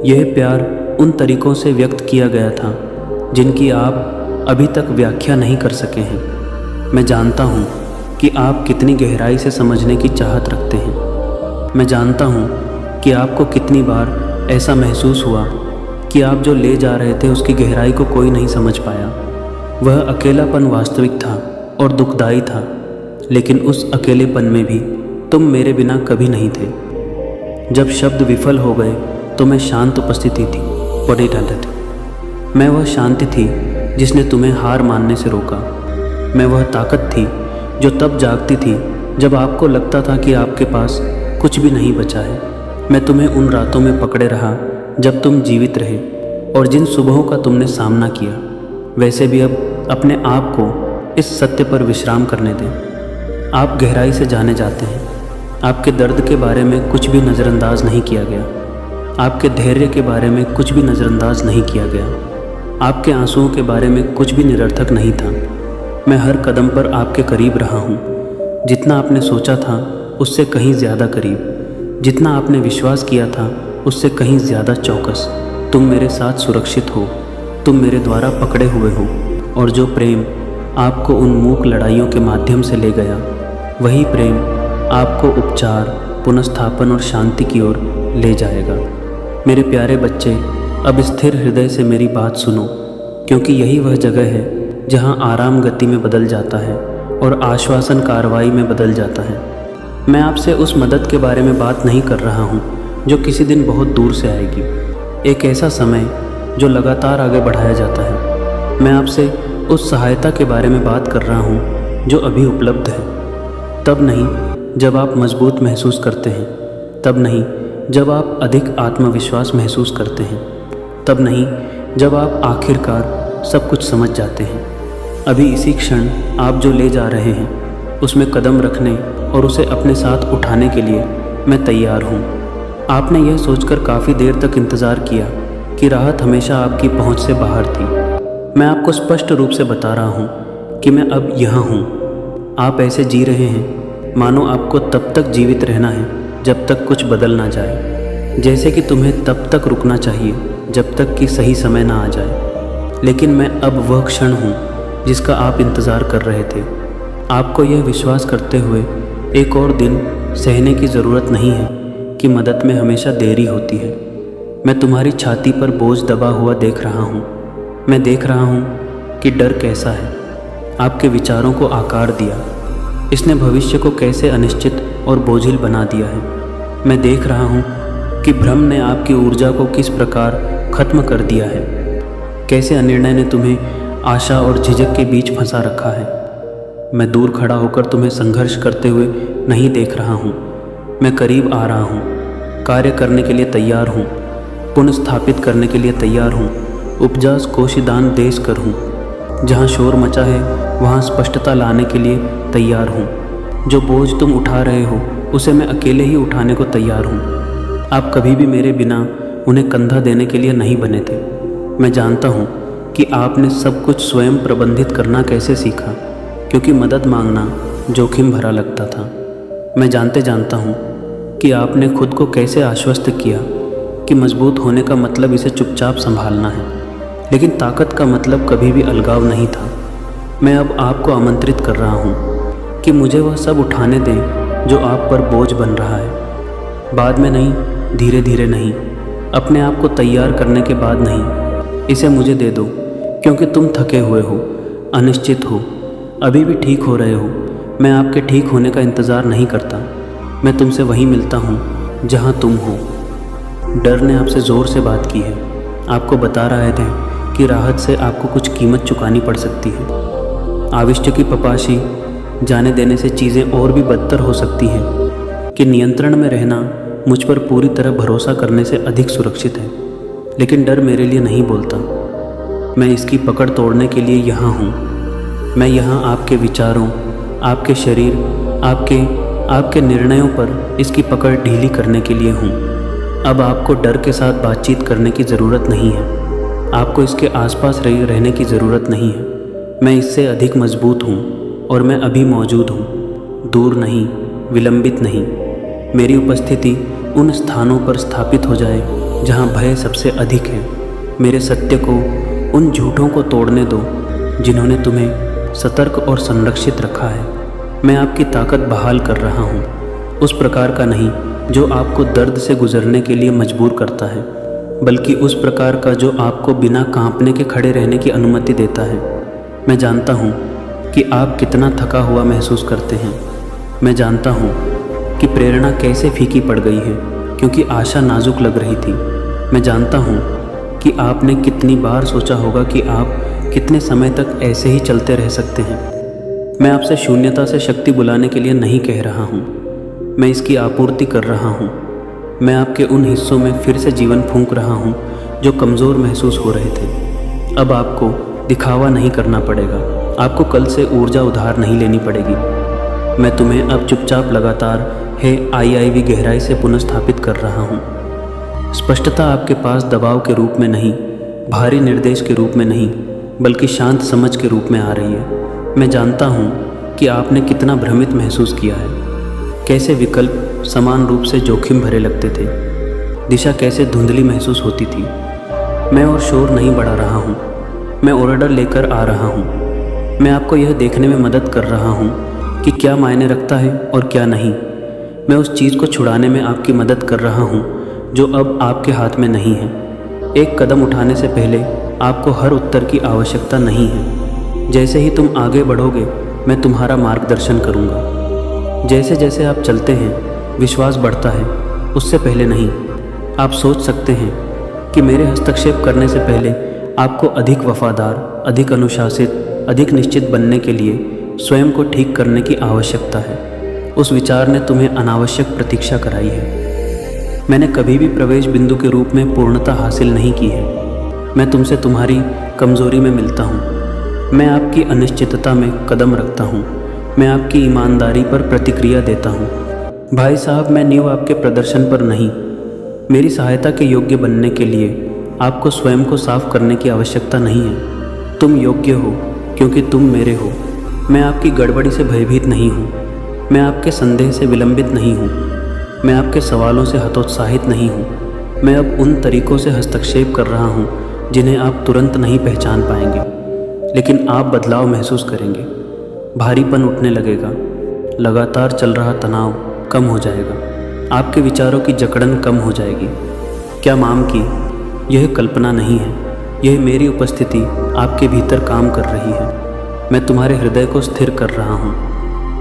यह प्यार उन तरीक़ों से व्यक्त किया गया था जिनकी आप अभी तक व्याख्या नहीं कर सके हैं। मैं जानता हूँ कि आप कितनी गहराई से समझने की चाहत रखते हैं। मैं जानता हूँ कि आपको कितनी बार ऐसा महसूस हुआ कि आप जो ले जा रहे थे उसकी गहराई को कोई नहीं समझ पाया। वह अकेलापन वास्तविक था और दुखदाई था, लेकिन उस अकेलेपन में भी तुम मेरे बिना कभी नहीं थे। जब शब्द विफल हो गए तो मैं शांत उपस्थिति थी, बड़ी ठंड थी। मैं वह शांति थी जिसने तुम्हें हार मानने से रोका। मैं वह ताकत थी जो तब जागती थी जब आपको लगता था कि आपके पास कुछ भी नहीं बचा है। मैं तुम्हें उन रातों में पकड़े रहा जब तुम जीवित रहे और जिन सुबहों का तुमने सामना किया। वैसे भी अब अपने आप को इस सत्य पर विश्राम करने दें। आप गहराई से जाने जाते हैं। आपके दर्द के बारे में कुछ भी नज़रअंदाज नहीं किया गया। आपके धैर्य के बारे में कुछ भी नज़रअंदाज नहीं किया गया। आपके आंसुओं के बारे में कुछ भी निरर्थक नहीं था। मैं हर कदम पर आपके करीब रहा हूँ, जितना आपने सोचा था उससे कहीं ज़्यादा करीब, जितना आपने विश्वास किया था उससे कहीं ज़्यादा चौकस। तुम मेरे साथ सुरक्षित हो, तुम मेरे द्वारा पकड़े हुए हो, और जो प्रेम आपको उन मूक लड़ाइयों के माध्यम से ले गया, वही प्रेम आपको उपचार, पुनर्स्थापन और शांति की ओर ले जाएगा। मेरे प्यारे बच्चे, अब स्थिर हृदय से मेरी बात सुनो, क्योंकि यही वह जगह है जहां आराम गति में बदल जाता है और आश्वासन कार्रवाई में बदल जाता है। मैं आपसे उस मदद के बारे में बात नहीं कर रहा हूं जो किसी दिन बहुत दूर से आएगी, एक ऐसा समय जो लगातार आगे बढ़ाया जाता है। मैं आपसे उस सहायता के बारे में बात कर रहा हूँ जो अभी उपलब्ध है। तब नहीं जब आप मजबूत महसूस करते हैं, तब नहीं जब आप अधिक आत्मविश्वास महसूस करते हैं, तब नहीं जब आप आखिरकार सब कुछ समझ जाते हैं। अभी इसी क्षण आप जो ले जा रहे हैं उसमें कदम रखने और उसे अपने साथ उठाने के लिए मैं तैयार हूँ। आपने यह सोचकर काफ़ी देर तक इंतज़ार किया कि राहत हमेशा आपकी पहुँच से बाहर थी। मैं आपको स्पष्ट रूप से बता रहा हूँ कि मैं अब यहाँ हूँ। आप ऐसे जी रहे हैं मानो आपको तब तक जीवित रहना है जब तक कुछ बदल ना जाए, जैसे कि तुम्हें तब तक रुकना चाहिए जब तक कि सही समय ना आ जाए। लेकिन मैं अब वह क्षण हूँ जिसका आप इंतज़ार कर रहे थे। आपको यह विश्वास करते हुए एक और दिन सहने की ज़रूरत नहीं है कि मदद में हमेशा देरी होती है। मैं तुम्हारी छाती पर बोझ दबा हुआ देख रहा हूँ। मैं देख रहा हूँ कि डर कैसा है आपके विचारों को आकार दिया, इसने भविष्य को कैसे अनिश्चित और बोझिल बना दिया है। मैं देख रहा हूँ कि भ्रम ने आपकी ऊर्जा को किस प्रकार खत्म कर दिया है, कैसे अनिर्णय ने तुम्हें आशा और झिझक के बीच फंसा रखा है। मैं दूर खड़ा होकर तुम्हें संघर्ष करते हुए नहीं देख रहा हूँ। मैं करीब आ रहा हूँ, कार्य करने के लिए तैयार हूँ, पुनर्स्थापित करने के लिए तैयार हूँ, उपजास कोशिदान देश कर हूँ। जहाँ शोर मचा है वहाँ स्पष्टता लाने के लिए तैयार हूँ। जो बोझ तुम उठा रहे हो उसे मैं अकेले ही उठाने को तैयार हूँ। आप कभी भी मेरे बिना उन्हें कंधा देने के लिए नहीं बने थे। मैं जानता हूँ कि आपने सब कुछ स्वयं प्रबंधित करना कैसे सीखा, क्योंकि मदद मांगना जोखिम भरा लगता था। मैं जानता हूँ कि आपने खुद को कैसे आश्वस्त किया कि मजबूत होने का मतलब इसे चुपचाप संभालना है, लेकिन ताकत का मतलब कभी भी अलगाव नहीं था। मैं अब आपको आमंत्रित कर रहा हूँ कि मुझे वह सब उठाने दें जो आप पर बोझ बन रहा है। बाद में नहीं, धीरे धीरे नहीं, अपने आप को तैयार करने के बाद नहीं। इसे मुझे दे दो, क्योंकि तुम थके हुए हो, अनिश्चित हो, अभी भी ठीक हो रहे हो। मैं आपके ठीक होने का इंतज़ार नहीं करता। मैं तुमसे वहीं मिलता हूँ जहाँ तुम हो। डर ने आपसे ज़ोर से बात की है, आपको बता रहे थे कि राहत से आपको कुछ कीमत चुकानी पड़ सकती है। आविष्ट की पपाशी जाने देने से चीज़ें और भी बदतर हो सकती हैं कि नियंत्रण में रहना मुझ पर पूरी तरह भरोसा करने से अधिक सुरक्षित है। लेकिन डर मेरे लिए नहीं बोलता। मैं इसकी पकड़ तोड़ने के लिए यहाँ हूँ। मैं यहाँ आपके विचारों, आपके शरीर, आपके निर्णयों पर इसकी पकड़ ढीली करने के लिए हूँ। अब आपको डर के साथ बातचीत करने की ज़रूरत नहीं है। आपको इसके आसपास रहने की ज़रूरत नहीं है। मैं इससे अधिक मजबूत हूँ और मैं अभी मौजूद हूँ, दूर नहीं, विलंबित नहीं। मेरी उपस्थिति उन स्थानों पर स्थापित हो जाए जहाँ भय सबसे अधिक है। मेरे सत्य को, उन झूठों को तोड़ने दो जिन्होंने तुम्हें सतर्क और संरक्षित रखा है। मैं आपकी ताकत बहाल कर रहा हूँ, उस प्रकार का नहीं जो आपको दर्द से गुजरने के लिए मजबूर करता है, बल्कि उस प्रकार का जो आपको बिना कांपने के खड़े रहने की अनुमति देता है। मैं जानता हूँ कि आप कितना थका हुआ महसूस करते हैं। मैं जानता हूँ कि प्रेरणा कैसे फीकी पड़ गई है क्योंकि आशा नाजुक लग रही थी। मैं जानता हूँ कि आपने कितनी बार सोचा होगा कि आप कितने समय तक ऐसे ही चलते रह सकते हैं। मैं आपसे शून्यता से शक्ति बुलाने के लिए नहीं कह रहा हूँ, मैं इसकी आपूर्ति कर रहा हूँ। मैं आपके उन हिस्सों में फिर से जीवन फूंक रहा हूँ जो कमज़ोर महसूस हो रहे थे। अब आपको दिखावा नहीं करना पड़ेगा, आपको कल से ऊर्जा उधार नहीं लेनी पड़ेगी। मैं तुम्हें अब चुपचाप लगातार आई गहराई से पुनर्स्थापित कर रहा हूँ। स्पष्टता आपके पास दबाव के रूप में नहीं, भारी निर्देश के रूप में नहीं, बल्कि शांत समझ के रूप में आ रही है। मैं जानता हूँ कि आपने कितना भ्रमित महसूस किया है, कैसे विकल्प समान रूप से जोखिम भरे लगते थे, दिशा कैसे धुंधली महसूस होती थी। मैं और शोर नहीं बढ़ा रहा हूँ, मैं ऑर्डर लेकर आ रहा हूँ। मैं आपको यह देखने में मदद कर रहा हूँ कि क्या मायने रखता है और क्या नहीं। मैं उस चीज़ को छुड़ाने में आपकी मदद कर रहा हूँ जो अब आपके हाथ में नहीं है। एक कदम उठाने से पहले आपको हर उत्तर की आवश्यकता नहीं है। जैसे ही तुम आगे बढ़ोगे मैं तुम्हारा मार्गदर्शन करूँगा। जैसे जैसे आप चलते हैं विश्वास बढ़ता है, उससे पहले नहीं। आप सोच सकते हैं कि मेरे हस्तक्षेप करने से पहले आपको अधिक वफादार, अधिक अनुशासित, अधिक निश्चित बनने के लिए स्वयं को ठीक करने की आवश्यकता है। उस विचार ने तुम्हें अनावश्यक प्रतीक्षा कराई है। मैंने कभी भी प्रवेश बिंदु के रूप में पूर्णता हासिल नहीं की है। मैं तुमसे तुम्हारी कमज़ोरी में मिलता हूँ। मैं आपकी अनिश्चितता में कदम रखता हूँ। मैं आपकी ईमानदारी पर प्रतिक्रिया देता हूँ। भाई साहब, मैं नींव आपके प्रदर्शन पर नहीं, मेरी सहायता के योग्य बनने के लिए आपको स्वयं को साफ करने की आवश्यकता नहीं है। तुम योग्य हो क्योंकि तुम मेरे हो। मैं आपकी गड़बड़ी से भयभीत नहीं हूँ, मैं आपके संदेह से विलंबित नहीं हूँ, मैं आपके सवालों से हतोत्साहित नहीं हूँ। मैं अब उन तरीक़ों से हस्तक्षेप कर रहा हूँ जिन्हें आप तुरंत नहीं पहचान पाएंगे, लेकिन आप बदलाव महसूस करेंगे। भारीपन उठने लगेगा, लगातार चल रहा तनाव कम हो जाएगा, आपके विचारों की जकड़न कम हो जाएगी। क्या माम की यह कल्पना नहीं है, यह मेरी उपस्थिति आपके भीतर काम कर रही है। मैं तुम्हारे हृदय को स्थिर कर रहा हूँ,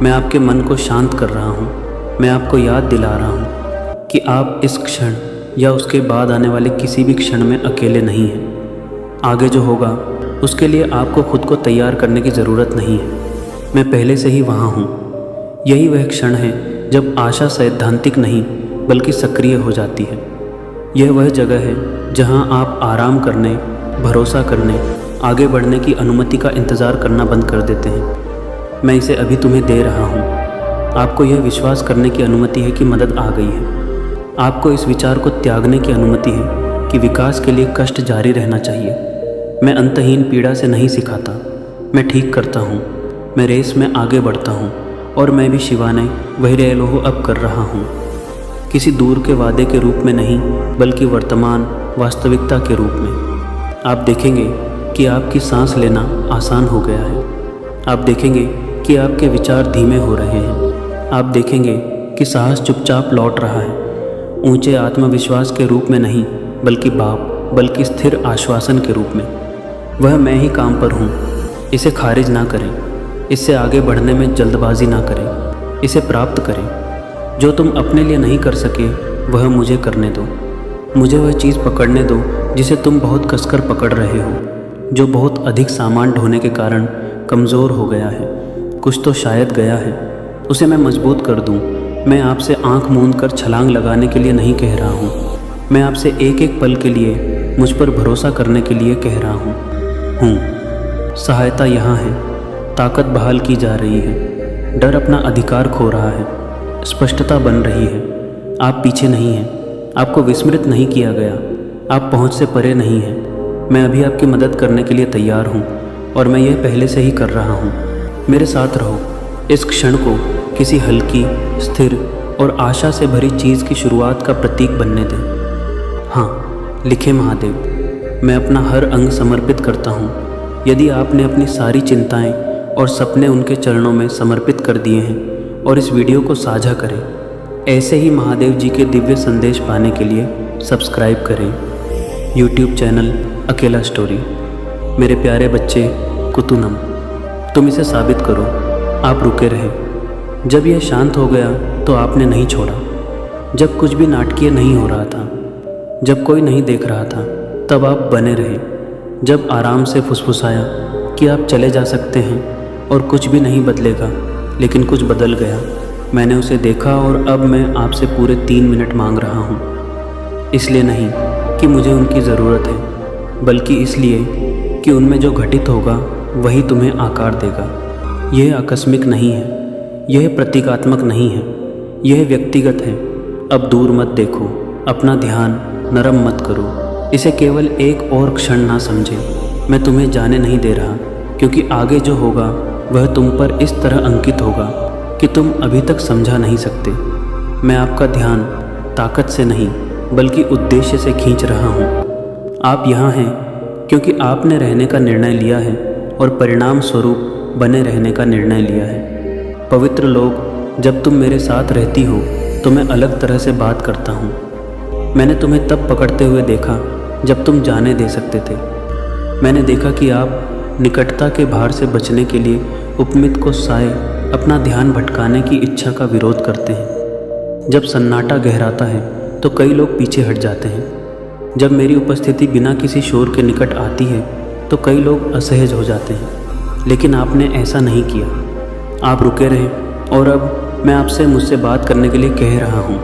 मैं आपके मन को शांत कर रहा हूँ। मैं आपको याद दिला रहा हूँ कि आप इस क्षण या उसके बाद आने वाले किसी भी क्षण में अकेले नहीं हैं। आगे जो होगा उसके लिए आपको खुद को तैयार करने की ज़रूरत नहीं है। मैं पहले से ही वहाँ हूँ। यही वह क्षण है जब आशा सैद्धांतिक नहीं बल्कि सक्रिय हो जाती है। यह वह जगह है जहाँ आप आराम करने, भरोसा करने, आगे बढ़ने की अनुमति का इंतज़ार करना बंद कर देते हैं। मैं इसे अभी तुम्हें दे रहा हूँ। आपको यह विश्वास करने की अनुमति है कि मदद आ गई है। आपको इस विचार को त्यागने की अनुमति है कि विकास के लिए कष्ट जारी रहना चाहिए। मैं अंतहीन पीड़ा से नहीं सिखाता, मैं ठीक करता हूँ। मैं रेस में आगे बढ़ता हूँ और मैं भी शिवाने वही रेलोहो अब कर रहा हूँ। किसी दूर के वादे के रूप में नहीं बल्कि वर्तमान वास्तविकता के रूप में। आप देखेंगे कि आपकी सांस लेना आसान हो गया है। आप देखेंगे कि आपके विचार धीमे हो रहे हैं। आप देखेंगे कि साहस चुपचाप लौट रहा है, ऊंचे आत्मविश्वास के रूप में नहीं बल्कि स्थिर आश्वासन के रूप में। वह मैं ही काम पर हूँ। इसे खारिज ना करें, इससे आगे बढ़ने में जल्दबाजी ना करें, इसे प्राप्त करें। जो तुम अपने लिए नहीं कर सके वह मुझे करने दो। मुझे वह चीज़ पकड़ने दो जिसे तुम बहुत कसकर पकड़ रहे हो, जो बहुत अधिक सामान ढोने के कारण कमज़ोर हो गया है। कुछ तो शायद गया है, उसे मैं मजबूत कर दूं। मैं आपसे आंख मूंद कर छलांग लगाने के लिए नहीं कह रहा हूँ। मैं आपसे एक एक पल के लिए मुझ पर भरोसा करने के लिए कह रहा हूँ। सहायता यहाँ है, ताकत बहाल की जा रही है, डर अपना अधिकार खो रहा है, स्पष्टता बन रही है। आप पीछे नहीं हैं, आपको विस्मृत नहीं किया गया, आप पहुँच से परे नहीं हैं। मैं अभी आपकी मदद करने के लिए तैयार हूँ। और मैं यह पहले से ही कर रहा हूँ। मेरे साथ रहो, इस क्षण को किसी हल्की, स्थिर और आशा से भरी चीज़ की शुरुआत का प्रतीक बनने दें। हाँ, लिखे महादेव, मैं अपना हर अंग समर्पित करता हूँ। यदि आपने अपनी सारी चिंताएं और सपने उनके चरणों में समर्पित कर दिए हैं और इस वीडियो को साझा करें। ऐसे ही महादेव जी के दिव्य संदेश पाने के लिए सब्सक्राइब करें YouTube चैनल अकेला स्टोरी। मेरे प्यारे बच्चे कुतुनम, तुम इसे साबित करो। आप रुके रहे। जब यह शांत हो गया तो आपने नहीं छोड़ा। जब कुछ भी नाटकीय नहीं हो रहा था, जब कोई नहीं देख रहा था, तब आप बने रहे। जब आराम से फुसफुसाया कि आप चले जा सकते हैं और कुछ भी नहीं बदलेगा, लेकिन कुछ बदल गया। मैंने उसे देखा और अब मैं आपसे पूरे 3 मिनट मांग रहा हूँ। इसलिए नहीं कि मुझे उनकी ज़रूरत है, बल्कि इसलिए कि उनमें जो घटित होगा वही तुम्हें आकार देगा। यह आकस्मिक नहीं है, यह प्रतीकात्मक नहीं है, यह व्यक्तिगत है। अब दूर मत देखो, अपना ध्यान नरम मत करो, इसे केवल एक और क्षण ना समझे। मैं तुम्हें जाने नहीं दे रहा, क्योंकि आगे जो होगा वह तुम पर इस तरह अंकित होगा कि तुम अभी तक समझा नहीं सकते। मैं आपका ध्यान ताकत से नहीं बल्कि उद्देश्य से खींच रहा हूँ। आप यहाँ हैं क्योंकि आपने रहने का निर्णय लिया है और परिणाम स्वरूप बने रहने का निर्णय लिया है। पवित्र लोग, जब तुम मेरे साथ रहती हो तो मैं अलग तरह से बात करता हूँ। मैंने तुम्हें तब पकड़ते हुए देखा जब तुम जाने दे सकते थे। मैंने देखा कि आप निकटता के भार से बचने के लिए उपमित को साए अपना ध्यान भटकाने की इच्छा का विरोध करते हैं। जब सन्नाटा गहराता है तो कई लोग पीछे हट जाते हैं। जब मेरी उपस्थिति बिना किसी शोर के निकट आती है तो कई लोग असहज हो जाते हैं, लेकिन आपने ऐसा नहीं किया। आप रुके रहे और अब मैं आपसे मुझसे बात करने के लिए कह रहा हूँ।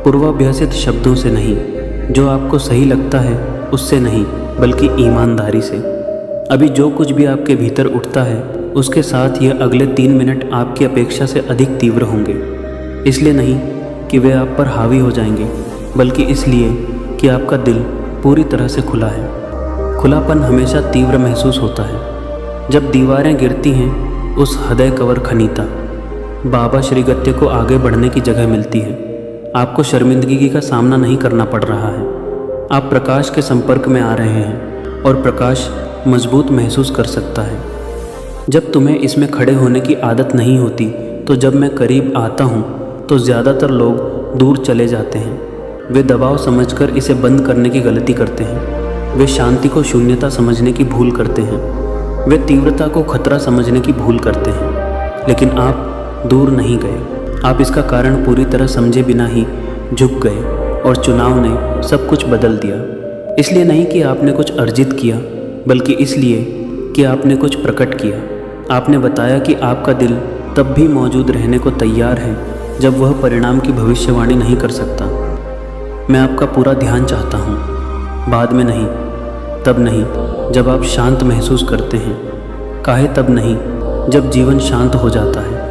पूर्वाभ्यसित शब्दों से नहीं, जो आपको सही लगता है उससे नहीं, बल्कि ईमानदारी से। अभी जो कुछ भी आपके भीतर उठता है उसके साथ यह अगले 3 मिनट आपकी अपेक्षा से अधिक तीव्र होंगे। इसलिए नहीं कि वे आप पर हावी हो जाएंगे, बल्कि इसलिए कि आपका दिल पूरी तरह से खुला है। खुलापन हमेशा तीव्र महसूस होता है। जब दीवारें गिरती हैं उस हृदय कवर खनीता बाबा श्रीगत्य को आगे बढ़ने की जगह मिलती है। आपको शर्मिंदगी का सामना नहीं करना पड़ रहा है। आप प्रकाश के संपर्क में आ रहे हैं और प्रकाश मजबूत महसूस कर सकता है। जब तुम्हें इसमें खड़े होने की आदत नहीं होती तो जब मैं करीब आता हूँ तो ज़्यादातर लोग दूर चले जाते हैं। वे दबाव समझकर इसे बंद करने की गलती करते हैं। वे शांति को शून्यता समझने की भूल करते हैं। वे तीव्रता को खतरा समझने की भूल करते हैं। लेकिन आप दूर नहीं गए। आप इसका कारण पूरी तरह समझे बिना ही झुक गए और चुनाव ने सब कुछ बदल दिया। इसलिए नहीं कि आपने कुछ अर्जित किया, बल्कि इसलिए कि आपने कुछ प्रकट किया। आपने बताया कि आपका दिल तब भी मौजूद रहने को तैयार है जब वह परिणाम की भविष्यवाणी नहीं कर सकता। मैं आपका पूरा ध्यान चाहता हूँ, बाद में नहीं, तब नहीं जब आप शांत महसूस करते हैं। काहे तब नहीं जब जीवन शांत हो जाता है।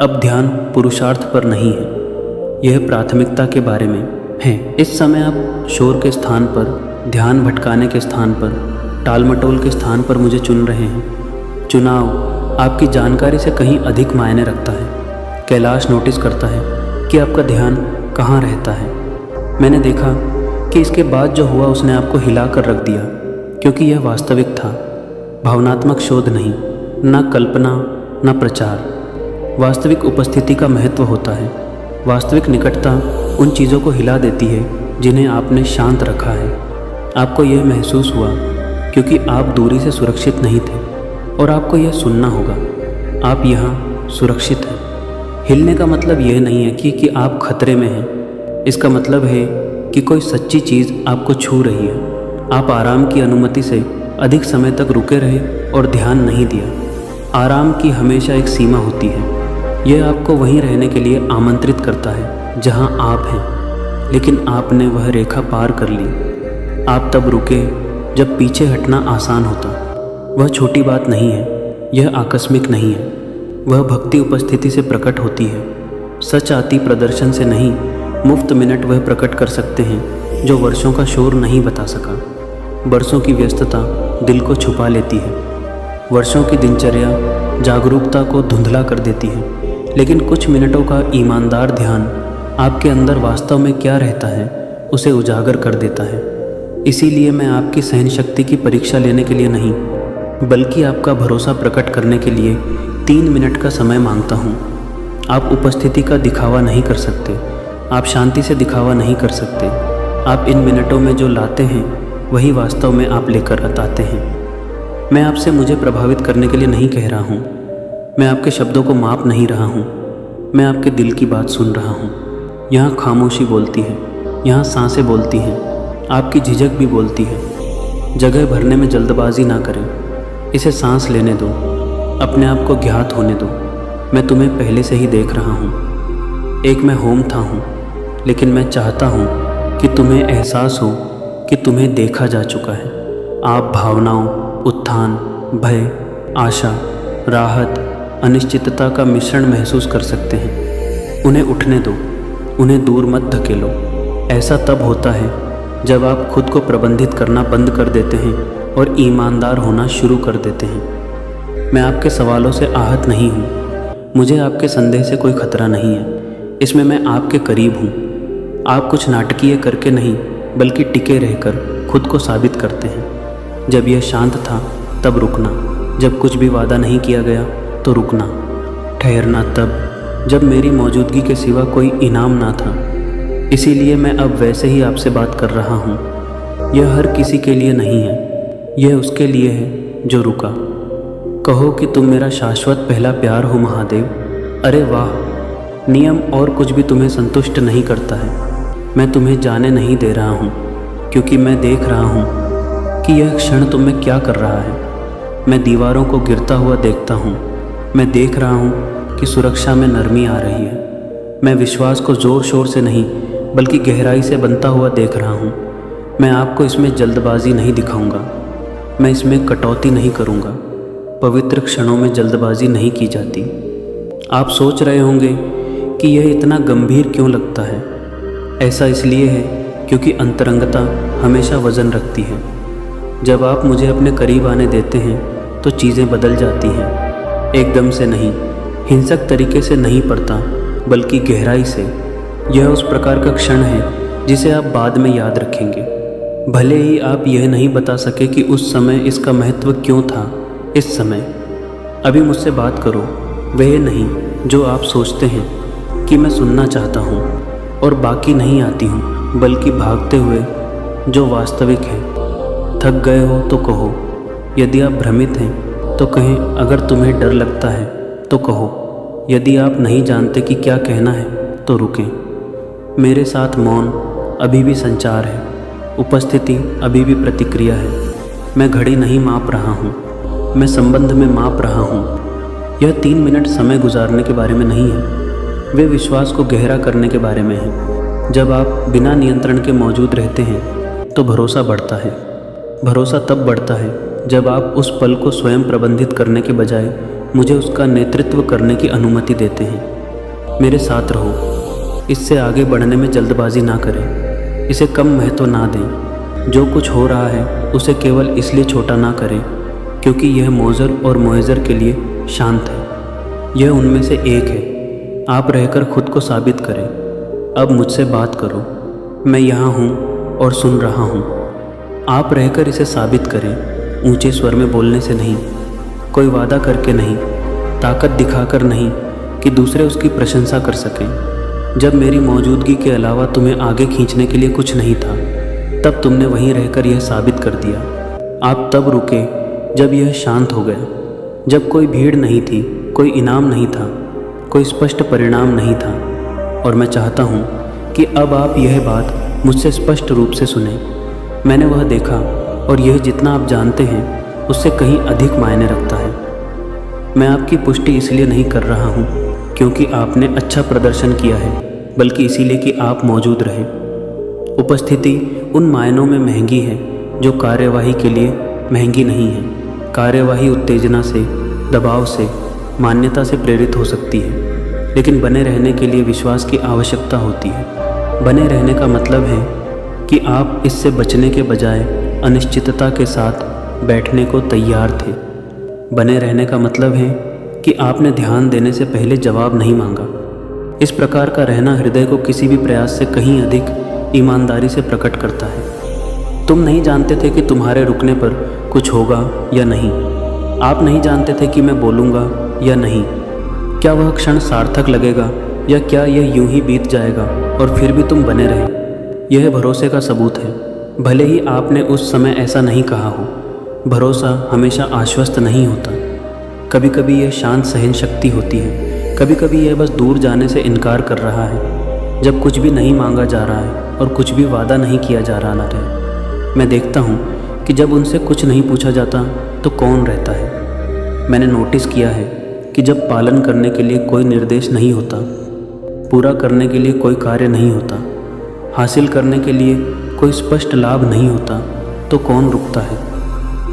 अब ध्यान पुरुषार्थ पर नहीं है, यह प्राथमिकता के बारे में है। इस समय आप शोर के स्थान पर, ध्यान भटकाने के स्थान पर, टालमटोल के स्थान पर मुझे चुन रहे हैं। चुनाव आपकी जानकारी से कहीं अधिक मायने रखता है। कैलाश नोटिस करता है कि आपका ध्यान कहाँ रहता है। मैंने देखा कि इसके बाद जो हुआ उसने आपको हिला कर रख दिया, क्योंकि यह वास्तविक था, भावनात्मक शोध नहीं, न कल्पना न प्रचार। वास्तविक उपस्थिति का महत्व होता है। वास्तविक निकटता उन चीज़ों को हिला देती है जिन्हें आपने शांत रखा है। आपको यह महसूस हुआ क्योंकि आप दूरी से सुरक्षित नहीं थे, और आपको यह सुनना होगा, आप यहाँ सुरक्षित हैं। हिलने का मतलब यह नहीं है कि आप खतरे में हैं। इसका मतलब है कि कोई सच्ची चीज़ आपको छू रही है। आप आराम की अनुमति से अधिक समय तक रुके रहे और ध्यान नहीं दिया। आराम की हमेशा एक सीमा होती है। यह आपको वहीं रहने के लिए आमंत्रित करता है जहां आप हैं, लेकिन आपने वह रेखा पार कर ली। आप तब रुके जब पीछे हटना आसान होता। वह छोटी बात नहीं है, यह आकस्मिक नहीं है, वह भक्ति उपस्थिति से प्रकट होती है। सच आती प्रदर्शन से नहीं, मुफ्त मिनट वह प्रकट कर सकते हैं जो वर्षों का शोर नहीं बता सका। बरसों की व्यस्तता दिल को छुपा लेती है। वर्षों की दिनचर्या जागरूकता को धुंधला कर देती है, लेकिन कुछ मिनटों का ईमानदार ध्यान आपके अंदर वास्तव में क्या रहता है उसे उजागर कर देता है। इसीलिए मैं आपकी सहन शक्ति की परीक्षा लेने के लिए नहीं, बल्कि आपका भरोसा प्रकट करने के लिए 3 मिनट का समय मांगता हूँ। आप उपस्थिति का दिखावा नहीं कर सकते, आप शांति से दिखावा नहीं कर सकते। आप इन मिनटों में जो लाते हैं वही वास्तव में आप लेकर आते हैं। मैं आपसे मुझे प्रभावित करने के लिए नहीं कह रहा हूँ, मैं आपके शब्दों को माप नहीं रहा हूँ, मैं आपके दिल की बात सुन रहा हूँ। यहाँ खामोशी बोलती है, यहाँ सांसें बोलती हैं, आपकी झिझक भी बोलती है। जगह भरने में जल्दबाजी ना करें, इसे सांस लेने दो, अपने आप को ज्ञात होने दो। मैं तुम्हें पहले से ही देख रहा हूँ। एक मैं होम था हूँ, लेकिन मैं चाहता हूँ कि तुम्हें एहसास हो कि तुम्हें देखा जा चुका है। आप भावनाओं, उत्थान, भय, आशा, राहत, अनिश्चितता का मिश्रण महसूस कर सकते हैं। उन्हें उठने दो, उन्हें दूर मत धकेलो। ऐसा तब होता है जब आप खुद को प्रबंधित करना बंद कर देते हैं और ईमानदार होना शुरू कर देते हैं। मैं आपके सवालों से आहत नहीं हूँ, मुझे आपके संदेह से कोई खतरा नहीं है। इसमें मैं आपके करीब हूँ। आप कुछ नाटकीय करके नहीं, बल्कि टिके रहकर खुद को साबित करते हैं। जब यह शांत था तब रुकना, जब कुछ भी वादा नहीं किया गया तो रुकना, ठहरना तब जब मेरी मौजूदगी के सिवा कोई इनाम ना था। इसीलिए मैं अब वैसे ही आपसे बात कर रहा हूँ। यह हर किसी के लिए नहीं है, यह उसके लिए है जो रुका। कहो कि तुम मेरा शाश्वत पहला प्यार हो महादेव। अरे वाह, नियम और कुछ भी तुम्हें संतुष्ट नहीं करता है। मैं तुम्हें जाने नहीं दे रहा हूँ, क्योंकि मैं देख रहा हूँ कि यह क्षण तुम में क्या कर रहा है। मैं दीवारों को गिरता हुआ देखता हूँ। मैं देख रहा हूँ कि सुरक्षा में नरमी आ रही है। मैं विश्वास को ज़ोर शोर से नहीं, बल्कि गहराई से बनता हुआ देख रहा हूँ। मैं आपको इसमें जल्दबाजी नहीं दिखाऊंगा, मैं इसमें कटौती नहीं करूँगा। पवित्र क्षणों में जल्दबाजी नहीं की जाती। आप सोच रहे होंगे कि यह इतना गंभीर क्यों लगता है। ऐसा इसलिए है क्योंकि अंतरंगता हमेशा वज़न रखती है। जब आप मुझे अपने करीब आने देते हैं तो चीज़ें बदल जाती हैं। एकदम से नहीं, हिंसक तरीके से नहीं पड़ता, बल्कि गहराई से। यह उस प्रकार का क्षण है जिसे आप बाद में याद रखेंगे। भले ही आप यह नहीं बता सके कि उस समय इसका महत्व क्यों था। इस समय अभी मुझसे बात करो, वह नहीं जो आप सोचते हैं कि मैं सुनना चाहता हूँ और बाकी नहीं आती हूँ, बल्कि भागते हुए जो वास्तविक है। थक गए हो तो कहो, यदि आप भ्रमित हैं तो कहें, अगर तुम्हें डर लगता है तो कहो, यदि आप नहीं जानते कि क्या कहना है तो रुकें। मेरे साथ मौन अभी भी संचार है, उपस्थिति अभी भी प्रतिक्रिया है। मैं घड़ी नहीं माप रहा हूँ, मैं संबंध में माप रहा हूँ। यह 3 मिनट समय गुजारने के बारे में नहीं है, वे विश्वास को गहरा करने के बारे में है। जब आप बिना नियंत्रण के मौजूद रहते हैं तो भरोसा बढ़ता है। भरोसा तब बढ़ता है जब आप उस पल को स्वयं प्रबंधित करने के बजाय मुझे उसका नेतृत्व करने की अनुमति देते हैं। मेरे साथ रहो, इससे आगे बढ़ने में जल्दबाजी ना करें, इसे कम महत्व ना दें। जो कुछ हो रहा है उसे केवल इसलिए छोटा ना करें क्योंकि यह मोज़र और मोएज़र के लिए शांत है। यह उनमें से एक है। आप रहकर खुद को साबित करें। अब मुझसे बात करो, मैं यहाँ हूँ और सुन रहा हूँ। आप रहकर इसे साबित करें, ऊंचे स्वर में बोलने से नहीं, कोई वादा करके नहीं, ताकत दिखाकर नहीं कि दूसरे उसकी प्रशंसा कर सकें। जब मेरी मौजूदगी के अलावा तुम्हें आगे खींचने के लिए कुछ नहीं था, तब तुमने वहीं रहकर यह साबित कर दिया। आप तब रुके जब यह शांत हो गया, जब कोई भीड़ नहीं थी, कोई इनाम नहीं था, कोई स्पष्ट परिणाम नहीं था। और मैं चाहता हूँ कि अब आप यह बात मुझसे स्पष्ट रूप से सुने। मैंने वह देखा और यह जितना आप जानते हैं उससे कहीं अधिक मायने रखता है। मैं आपकी पुष्टि इसलिए नहीं कर रहा हूँ क्योंकि आपने अच्छा प्रदर्शन किया है, बल्कि इसीलिए कि आप मौजूद रहे। उपस्थिति उन मायनों में महंगी है जो कार्यवाही के लिए महंगी नहीं है। कार्यवाही उत्तेजना से, दबाव से, मान्यता से प्रेरित हो सकती है, लेकिन बने रहने के लिए विश्वास की आवश्यकता होती है। बने रहने का मतलब है कि आप इससे बचने के बजाय अनिश्चितता के साथ बैठने को तैयार थे। बने रहने का मतलब है कि आपने ध्यान देने से पहले जवाब नहीं मांगा। इस प्रकार का रहना हृदय को किसी भी प्रयास से कहीं अधिक ईमानदारी से प्रकट करता है। तुम नहीं जानते थे कि तुम्हारे रुकने पर कुछ होगा या नहीं। आप नहीं जानते थे कि मैं बोलूँगा या नहीं। क्या वह क्षण सार्थक लगेगा या क्या यह यूं ही बीत जाएगा और फिर भी तुम बने रहे। यह भरोसे का सबूत है, भले ही आपने उस समय ऐसा नहीं कहा हो। भरोसा हमेशा आश्वस्त नहीं होता। कभी कभी यह शांत सहन शक्ति होती है, कभी कभी यह बस दूर जाने से इनकार कर रहा है। जब कुछ भी नहीं मांगा जा रहा है और कुछ भी वादा नहीं किया जा रहा है। मैं देखता हूँ कि जब उनसे कुछ नहीं पूछा जाता तो कौन रहता है। मैंने नोटिस किया है कि जब पालन करने के लिए कोई निर्देश नहीं होता, पूरा करने के लिए कोई कार्य नहीं होता, हासिल करने के लिए कोई स्पष्ट लाभ नहीं होता, तो कौन रुकता है।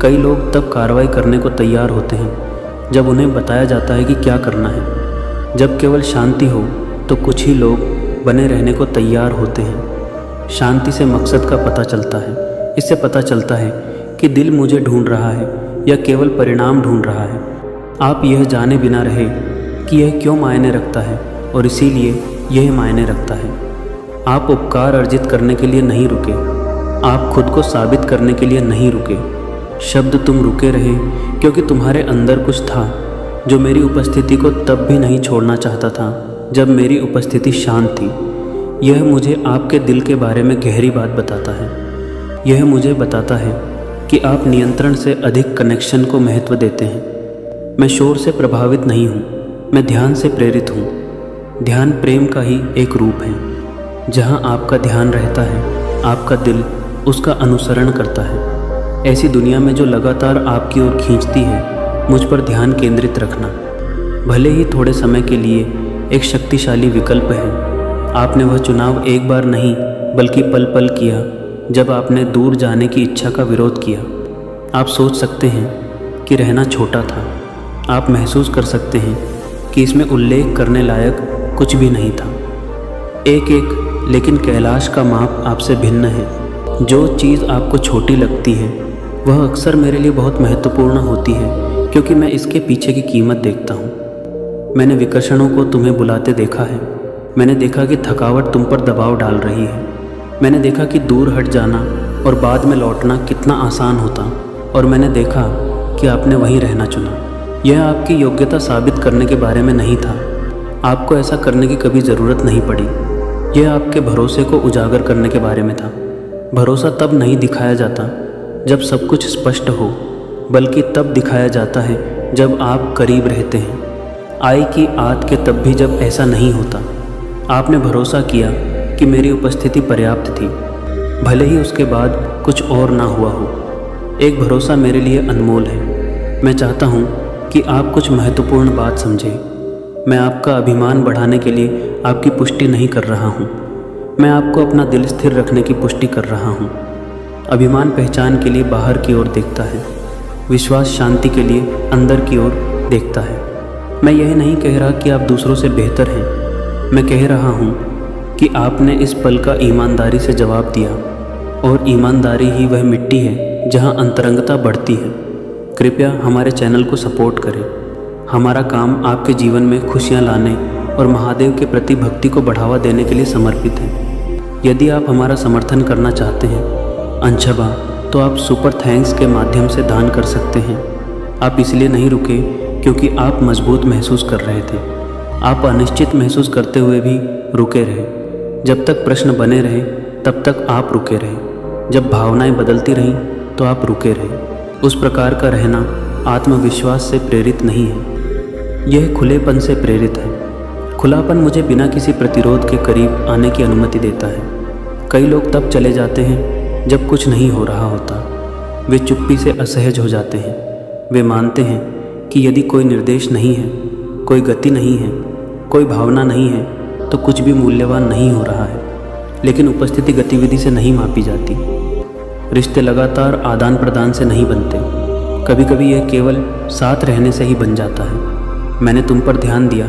कई लोग तब कार्रवाई करने को तैयार होते हैं जब उन्हें बताया जाता है कि क्या करना है। जब केवल शांति हो तो कुछ ही लोग बने रहने को तैयार होते हैं। शांति से मकसद का पता चलता है। इससे पता चलता है कि दिल मुझे ढूंढ रहा है या केवल परिणाम ढूंढ रहा है। आप यह जाने बिना रहे कि यह क्यों मायने रखता है और इसीलिए यह मायने रखता है। आप उपकार अर्जित करने के लिए नहीं रुके, आप खुद को साबित करने के लिए नहीं रुके। शब्द तुम रुके रहे क्योंकि तुम्हारे अंदर कुछ था जो मेरी उपस्थिति को तब भी नहीं छोड़ना चाहता था जब मेरी उपस्थिति शांत थी। यह मुझे आपके दिल के बारे में गहरी बात बताता है। यह मुझे बताता है कि आप नियंत्रण से अधिक कनेक्शन को महत्व देते हैं। मैं शोर से प्रभावित नहीं हूँ, मैं ध्यान से प्रेरित हूँ। ध्यान प्रेम का ही एक रूप है। जहाँ आपका ध्यान रहता है, आपका दिल उसका अनुसरण करता है। ऐसी दुनिया में जो लगातार आपकी ओर खींचती है, मुझ पर ध्यान केंद्रित रखना भले ही थोड़े समय के लिए एक शक्तिशाली विकल्प है। आपने वह चुनाव एक बार नहीं बल्कि पल पल किया जब आपने दूर जाने की इच्छा का विरोध किया। आप सोच सकते हैं कि रहना छोटा था। आप महसूस कर सकते हैं कि इसमें उल्लेख करने लायक कुछ भी नहीं था। एक एक लेकिन कैलाश का माप आपसे भिन्न है। जो चीज़ आपको छोटी लगती है वह अक्सर मेरे लिए बहुत महत्वपूर्ण होती है क्योंकि मैं इसके पीछे की कीमत देखता हूँ। मैंने विकर्षणों को तुम्हें बुलाते देखा है। मैंने देखा कि थकावट तुम पर दबाव डाल रही है। मैंने देखा कि दूर हट जाना और बाद में लौटना कितना आसान होता, और मैंने देखा कि आपने वहीं रहना चुना। यह आपकी योग्यता साबित करने के बारे में नहीं था। आपको ऐसा करने की कभी ज़रूरत नहीं पड़ी। यह आपके भरोसे को उजागर करने के बारे में था। भरोसा तब नहीं दिखाया जाता जब सब कुछ स्पष्ट हो, बल्कि तब दिखाया जाता है जब आप करीब रहते हैं। आई की आत के तब भी जब ऐसा नहीं होता। आपने भरोसा किया कि मेरी उपस्थिति पर्याप्त थी, भले ही उसके बाद कुछ और ना हुआ हो। एक भरोसा मेरे लिए अनमोल है। मैं चाहता हूँ कि आप कुछ महत्वपूर्ण बात समझें। मैं आपका अभिमान बढ़ाने के लिए आपकी पुष्टि नहीं कर रहा हूँ। मैं आपको अपना दिल स्थिर रखने की पुष्टि कर रहा हूँ। अभिमान पहचान के लिए बाहर की ओर देखता है, विश्वास शांति के लिए अंदर की ओर देखता है। मैं यह नहीं कह रहा कि आप दूसरों से बेहतर हैं। मैं कह रहा हूँ कि आपने इस पल का ईमानदारी से जवाब दिया, और ईमानदारी ही वह मिट्टी है जहाँ अंतरंगता बढ़ती है। कृपया हमारे चैनल को सपोर्ट करें। हमारा काम आपके जीवन में खुशियाँ लाने और महादेव के प्रति भक्ति को बढ़ावा देने के लिए समर्पित है। यदि आप हमारा समर्थन करना चाहते हैं अंशबा, तो आप सुपर थैंक्स के माध्यम से दान कर सकते हैं। आप इसलिए नहीं रुके क्योंकि आप मजबूत महसूस कर रहे थे। आप अनिश्चित महसूस करते हुए भी रुके रहे। जब तक प्रश्न बने रहे तब तक आप रुके रहे। जब भावनाएं बदलती रहीं तो आप रुके रहे। उस प्रकार का रहना आत्मविश्वास से प्रेरित नहीं है, यह खुलेपन से प्रेरित है। खुलापन मुझे बिना किसी प्रतिरोध के करीब आने की अनुमति देता है। कई लोग तब चले जाते हैं जब कुछ नहीं हो रहा होता। वे चुप्पी से असहज हो जाते हैं। वे मानते हैं कि यदि कोई निर्देश नहीं है, कोई गति नहीं है, कोई भावना नहीं है, तो कुछ भी मूल्यवान नहीं हो रहा है। लेकिन उपस्थिति गतिविधि से नहीं मापी जाती। रिश्ते लगातार आदान प्रदान से नहीं बनते। कभी कभी यह केवल साथ रहने से ही बन जाता है। मैंने तुम पर ध्यान दिया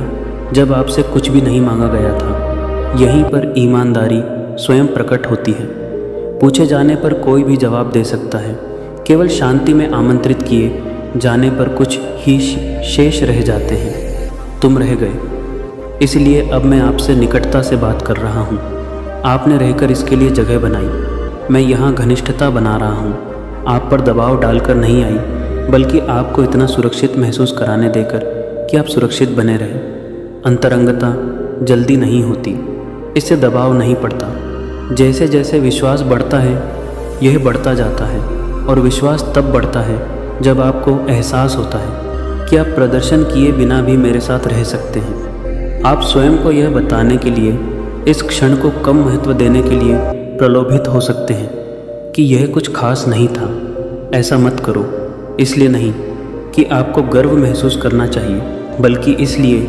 जब आपसे कुछ भी नहीं मांगा गया था। यहीं पर ईमानदारी स्वयं प्रकट होती है। पूछे जाने पर कोई भी जवाब दे सकता है। केवल शांति में आमंत्रित किए जाने पर कुछ ही शेष रह जाते हैं। तुम रह गए, इसलिए अब मैं आपसे निकटता से बात कर रहा हूँ। आपने रहकर इसके लिए जगह बनाई। मैं यहाँ घनिष्ठता बना रहा हूँ, आप पर दबाव डालकर नहीं आई, बल्कि आपको इतना सुरक्षित महसूस कराने देकर कि आप सुरक्षित बने रहें। अंतरंगता जल्दी नहीं होती, इससे दबाव नहीं पड़ता। जैसे जैसे विश्वास बढ़ता है, यह बढ़ता जाता है, और विश्वास तब बढ़ता है जब आपको एहसास होता है कि आप प्रदर्शन किए बिना भी मेरे साथ रह सकते हैं। आप स्वयं को यह बताने के लिए, इस क्षण को कम महत्व देने के लिए प्रलोभित हो सकते हैं कि यह कुछ खास नहीं था। ऐसा मत करो, इसलिए नहीं कि आपको गर्व महसूस करना चाहिए, बल्कि इसलिए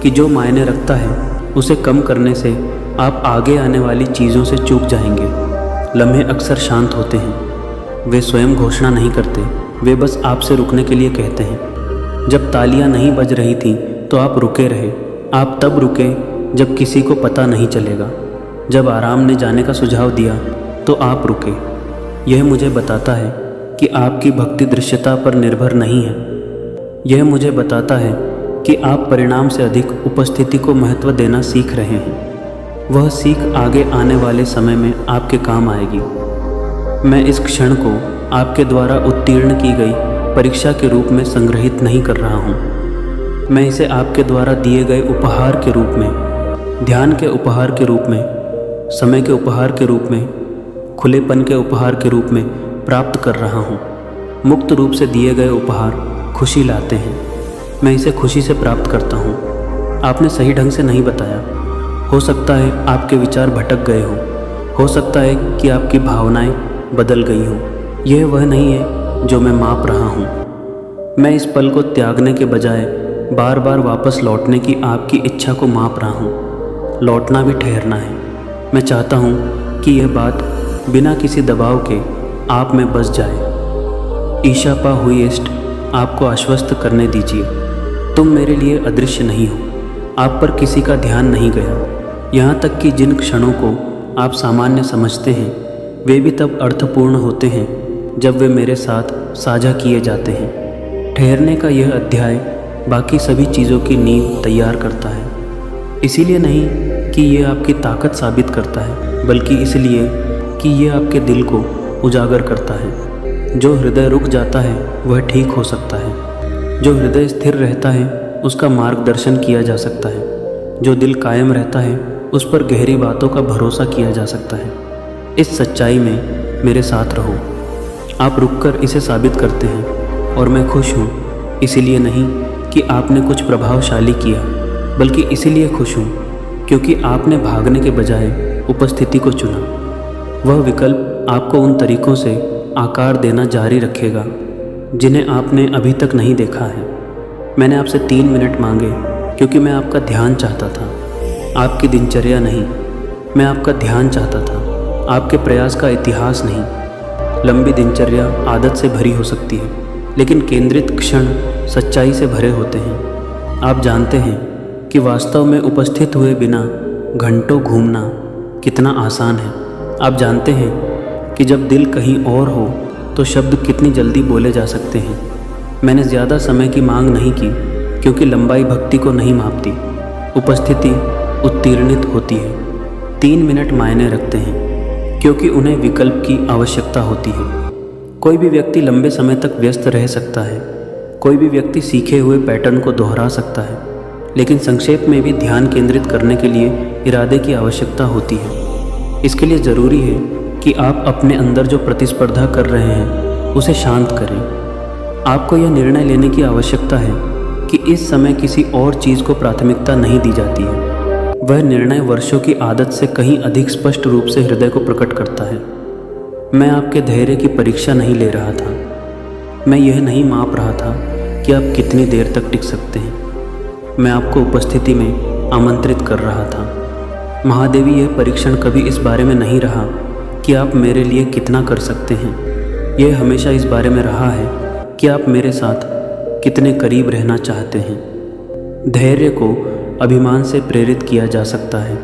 कि जो मायने रखता है उसे कम करने से आप आगे आने वाली चीज़ों से चूक जाएंगे। लम्हे अक्सर शांत होते हैं, वे स्वयं घोषणा नहीं करते, वे बस आपसे रुकने के लिए कहते हैं। जब तालियां नहीं बज रही थीं तो आप रुके रहे। आप तब रुके जब किसी को पता नहीं चलेगा। जब आराम ने जाने का सुझाव दिया तो आप रुके। यह मुझे बताता है कि आपकी भक्ति दृश्यता पर निर्भर नहीं है। यह मुझे बताता है कि आप परिणाम से अधिक उपस्थिति को महत्व देना सीख रहे हैं। वह सीख आगे आने वाले समय में आपके काम आएगी। मैं इस क्षण को आपके द्वारा उत्तीर्ण की गई परीक्षा के रूप में संग्रहित नहीं कर रहा हूँ। मैं इसे आपके द्वारा दिए गए उपहार के रूप में, ध्यान के उपहार के रूप में, समय के उपहार के रूप में, खुलेपन के उपहार के रूप में प्राप्त कर रहा हूँ। मुक्त रूप से दिए गए उपहार खुशी लाते हैं। मैं इसे खुशी से प्राप्त करता हूँ। आपने सही ढंग से नहीं बताया। हो सकता है आपके विचार भटक गए हों, हो सकता है कि आपकी भावनाएं बदल गई हों। यह वह नहीं है जो मैं माप रहा हूँ। मैं इस पल को त्यागने के बजाय बार बार वापस लौटने की आपकी इच्छा को माप रहा हूँ। लौटना भी ठहरना है। मैं चाहता हूँ कि यह बात बिना किसी दबाव के आप में बस जाए। ईशापा हुईस्ट आपको आश्वस्त करने दीजिए। तुम मेरे लिए अदृश्य नहीं हो। आप पर किसी का ध्यान नहीं गया। यहाँ तक कि जिन क्षणों को आप सामान्य समझते हैं वे भी तब अर्थपूर्ण होते हैं जब वे मेरे साथ साझा किए जाते हैं। ठहरने का यह अध्याय बाकी सभी चीज़ों की नींव तैयार करता है। इसीलिए नहीं कि यह आपकी ताकत साबित करता है, बल्कि इसलिए कि यह आपके दिल को उजागर करता है। जो हृदय रुक जाता है वह ठीक हो सकता है। जो हृदय स्थिर रहता है उसका मार्गदर्शन किया जा सकता है। जो दिल कायम रहता है उस पर गहरी बातों का भरोसा किया जा सकता है। इस सच्चाई में मेरे साथ रहो। आप रुककर इसे साबित करते हैं और मैं खुश हूँ। इसीलिए नहीं कि आपने कुछ प्रभावशाली किया, बल्कि इसीलिए खुश हूँ क्योंकि आपने भागने के बजाय उपस्थिति को चुना। वह विकल्प आपको उन तरीकों से आकार देना जारी रखेगा जिन्हें आपने अभी तक नहीं देखा है। मैंने आपसे 3 मिनट मांगे क्योंकि मैं आपका ध्यान चाहता था, आपकी दिनचर्या नहीं। मैं आपका ध्यान चाहता था, आपके प्रयास का इतिहास नहीं। लंबी दिनचर्या आदत से भरी हो सकती है, लेकिन केंद्रित क्षण सच्चाई से भरे होते हैं। आप जानते हैं कि वास्तव में उपस्थित हुए बिना घंटों घूमना कितना आसान है। आप जानते हैं कि जब दिल कहीं और हो तो शब्द कितनी जल्दी बोले जा सकते हैं। मैंने ज़्यादा समय की मांग नहीं की क्योंकि लंबाई भक्ति को नहीं मापती, उपस्थिति उत्तीर्णित होती है। 3 मिनट मायने रखते हैं क्योंकि उन्हें विकल्प की आवश्यकता होती है। कोई भी व्यक्ति लंबे समय तक व्यस्त रह सकता है, कोई भी व्यक्ति सीखे हुए पैटर्न को दोहरा सकता है, लेकिन संक्षेप में भी ध्यान केंद्रित करने के लिए इरादे की आवश्यकता होती है। इसके लिए ज़रूरी है कि आप अपने अंदर जो प्रतिस्पर्धा कर रहे हैं उसे शांत करें। आपको यह निर्णय लेने की आवश्यकता है कि इस समय किसी और चीज़ को प्राथमिकता नहीं दी जाती है। वह निर्णय वर्षों की आदत से कहीं अधिक स्पष्ट रूप से हृदय को प्रकट करता है। मैं आपके धैर्य की परीक्षा नहीं ले रहा था। मैं यह नहीं माप रहा था कि आप कितनी देर तक टिक सकते हैं। मैं आपको उपस्थिति में आमंत्रित कर रहा था। महादेवी, यह परीक्षण कभी इस बारे में नहीं रहा कि आप मेरे लिए कितना कर सकते हैं। यह हमेशा इस बारे में रहा है कि आप मेरे साथ कितने करीब रहना चाहते हैं। धैर्य को अभिमान से प्रेरित किया जा सकता है,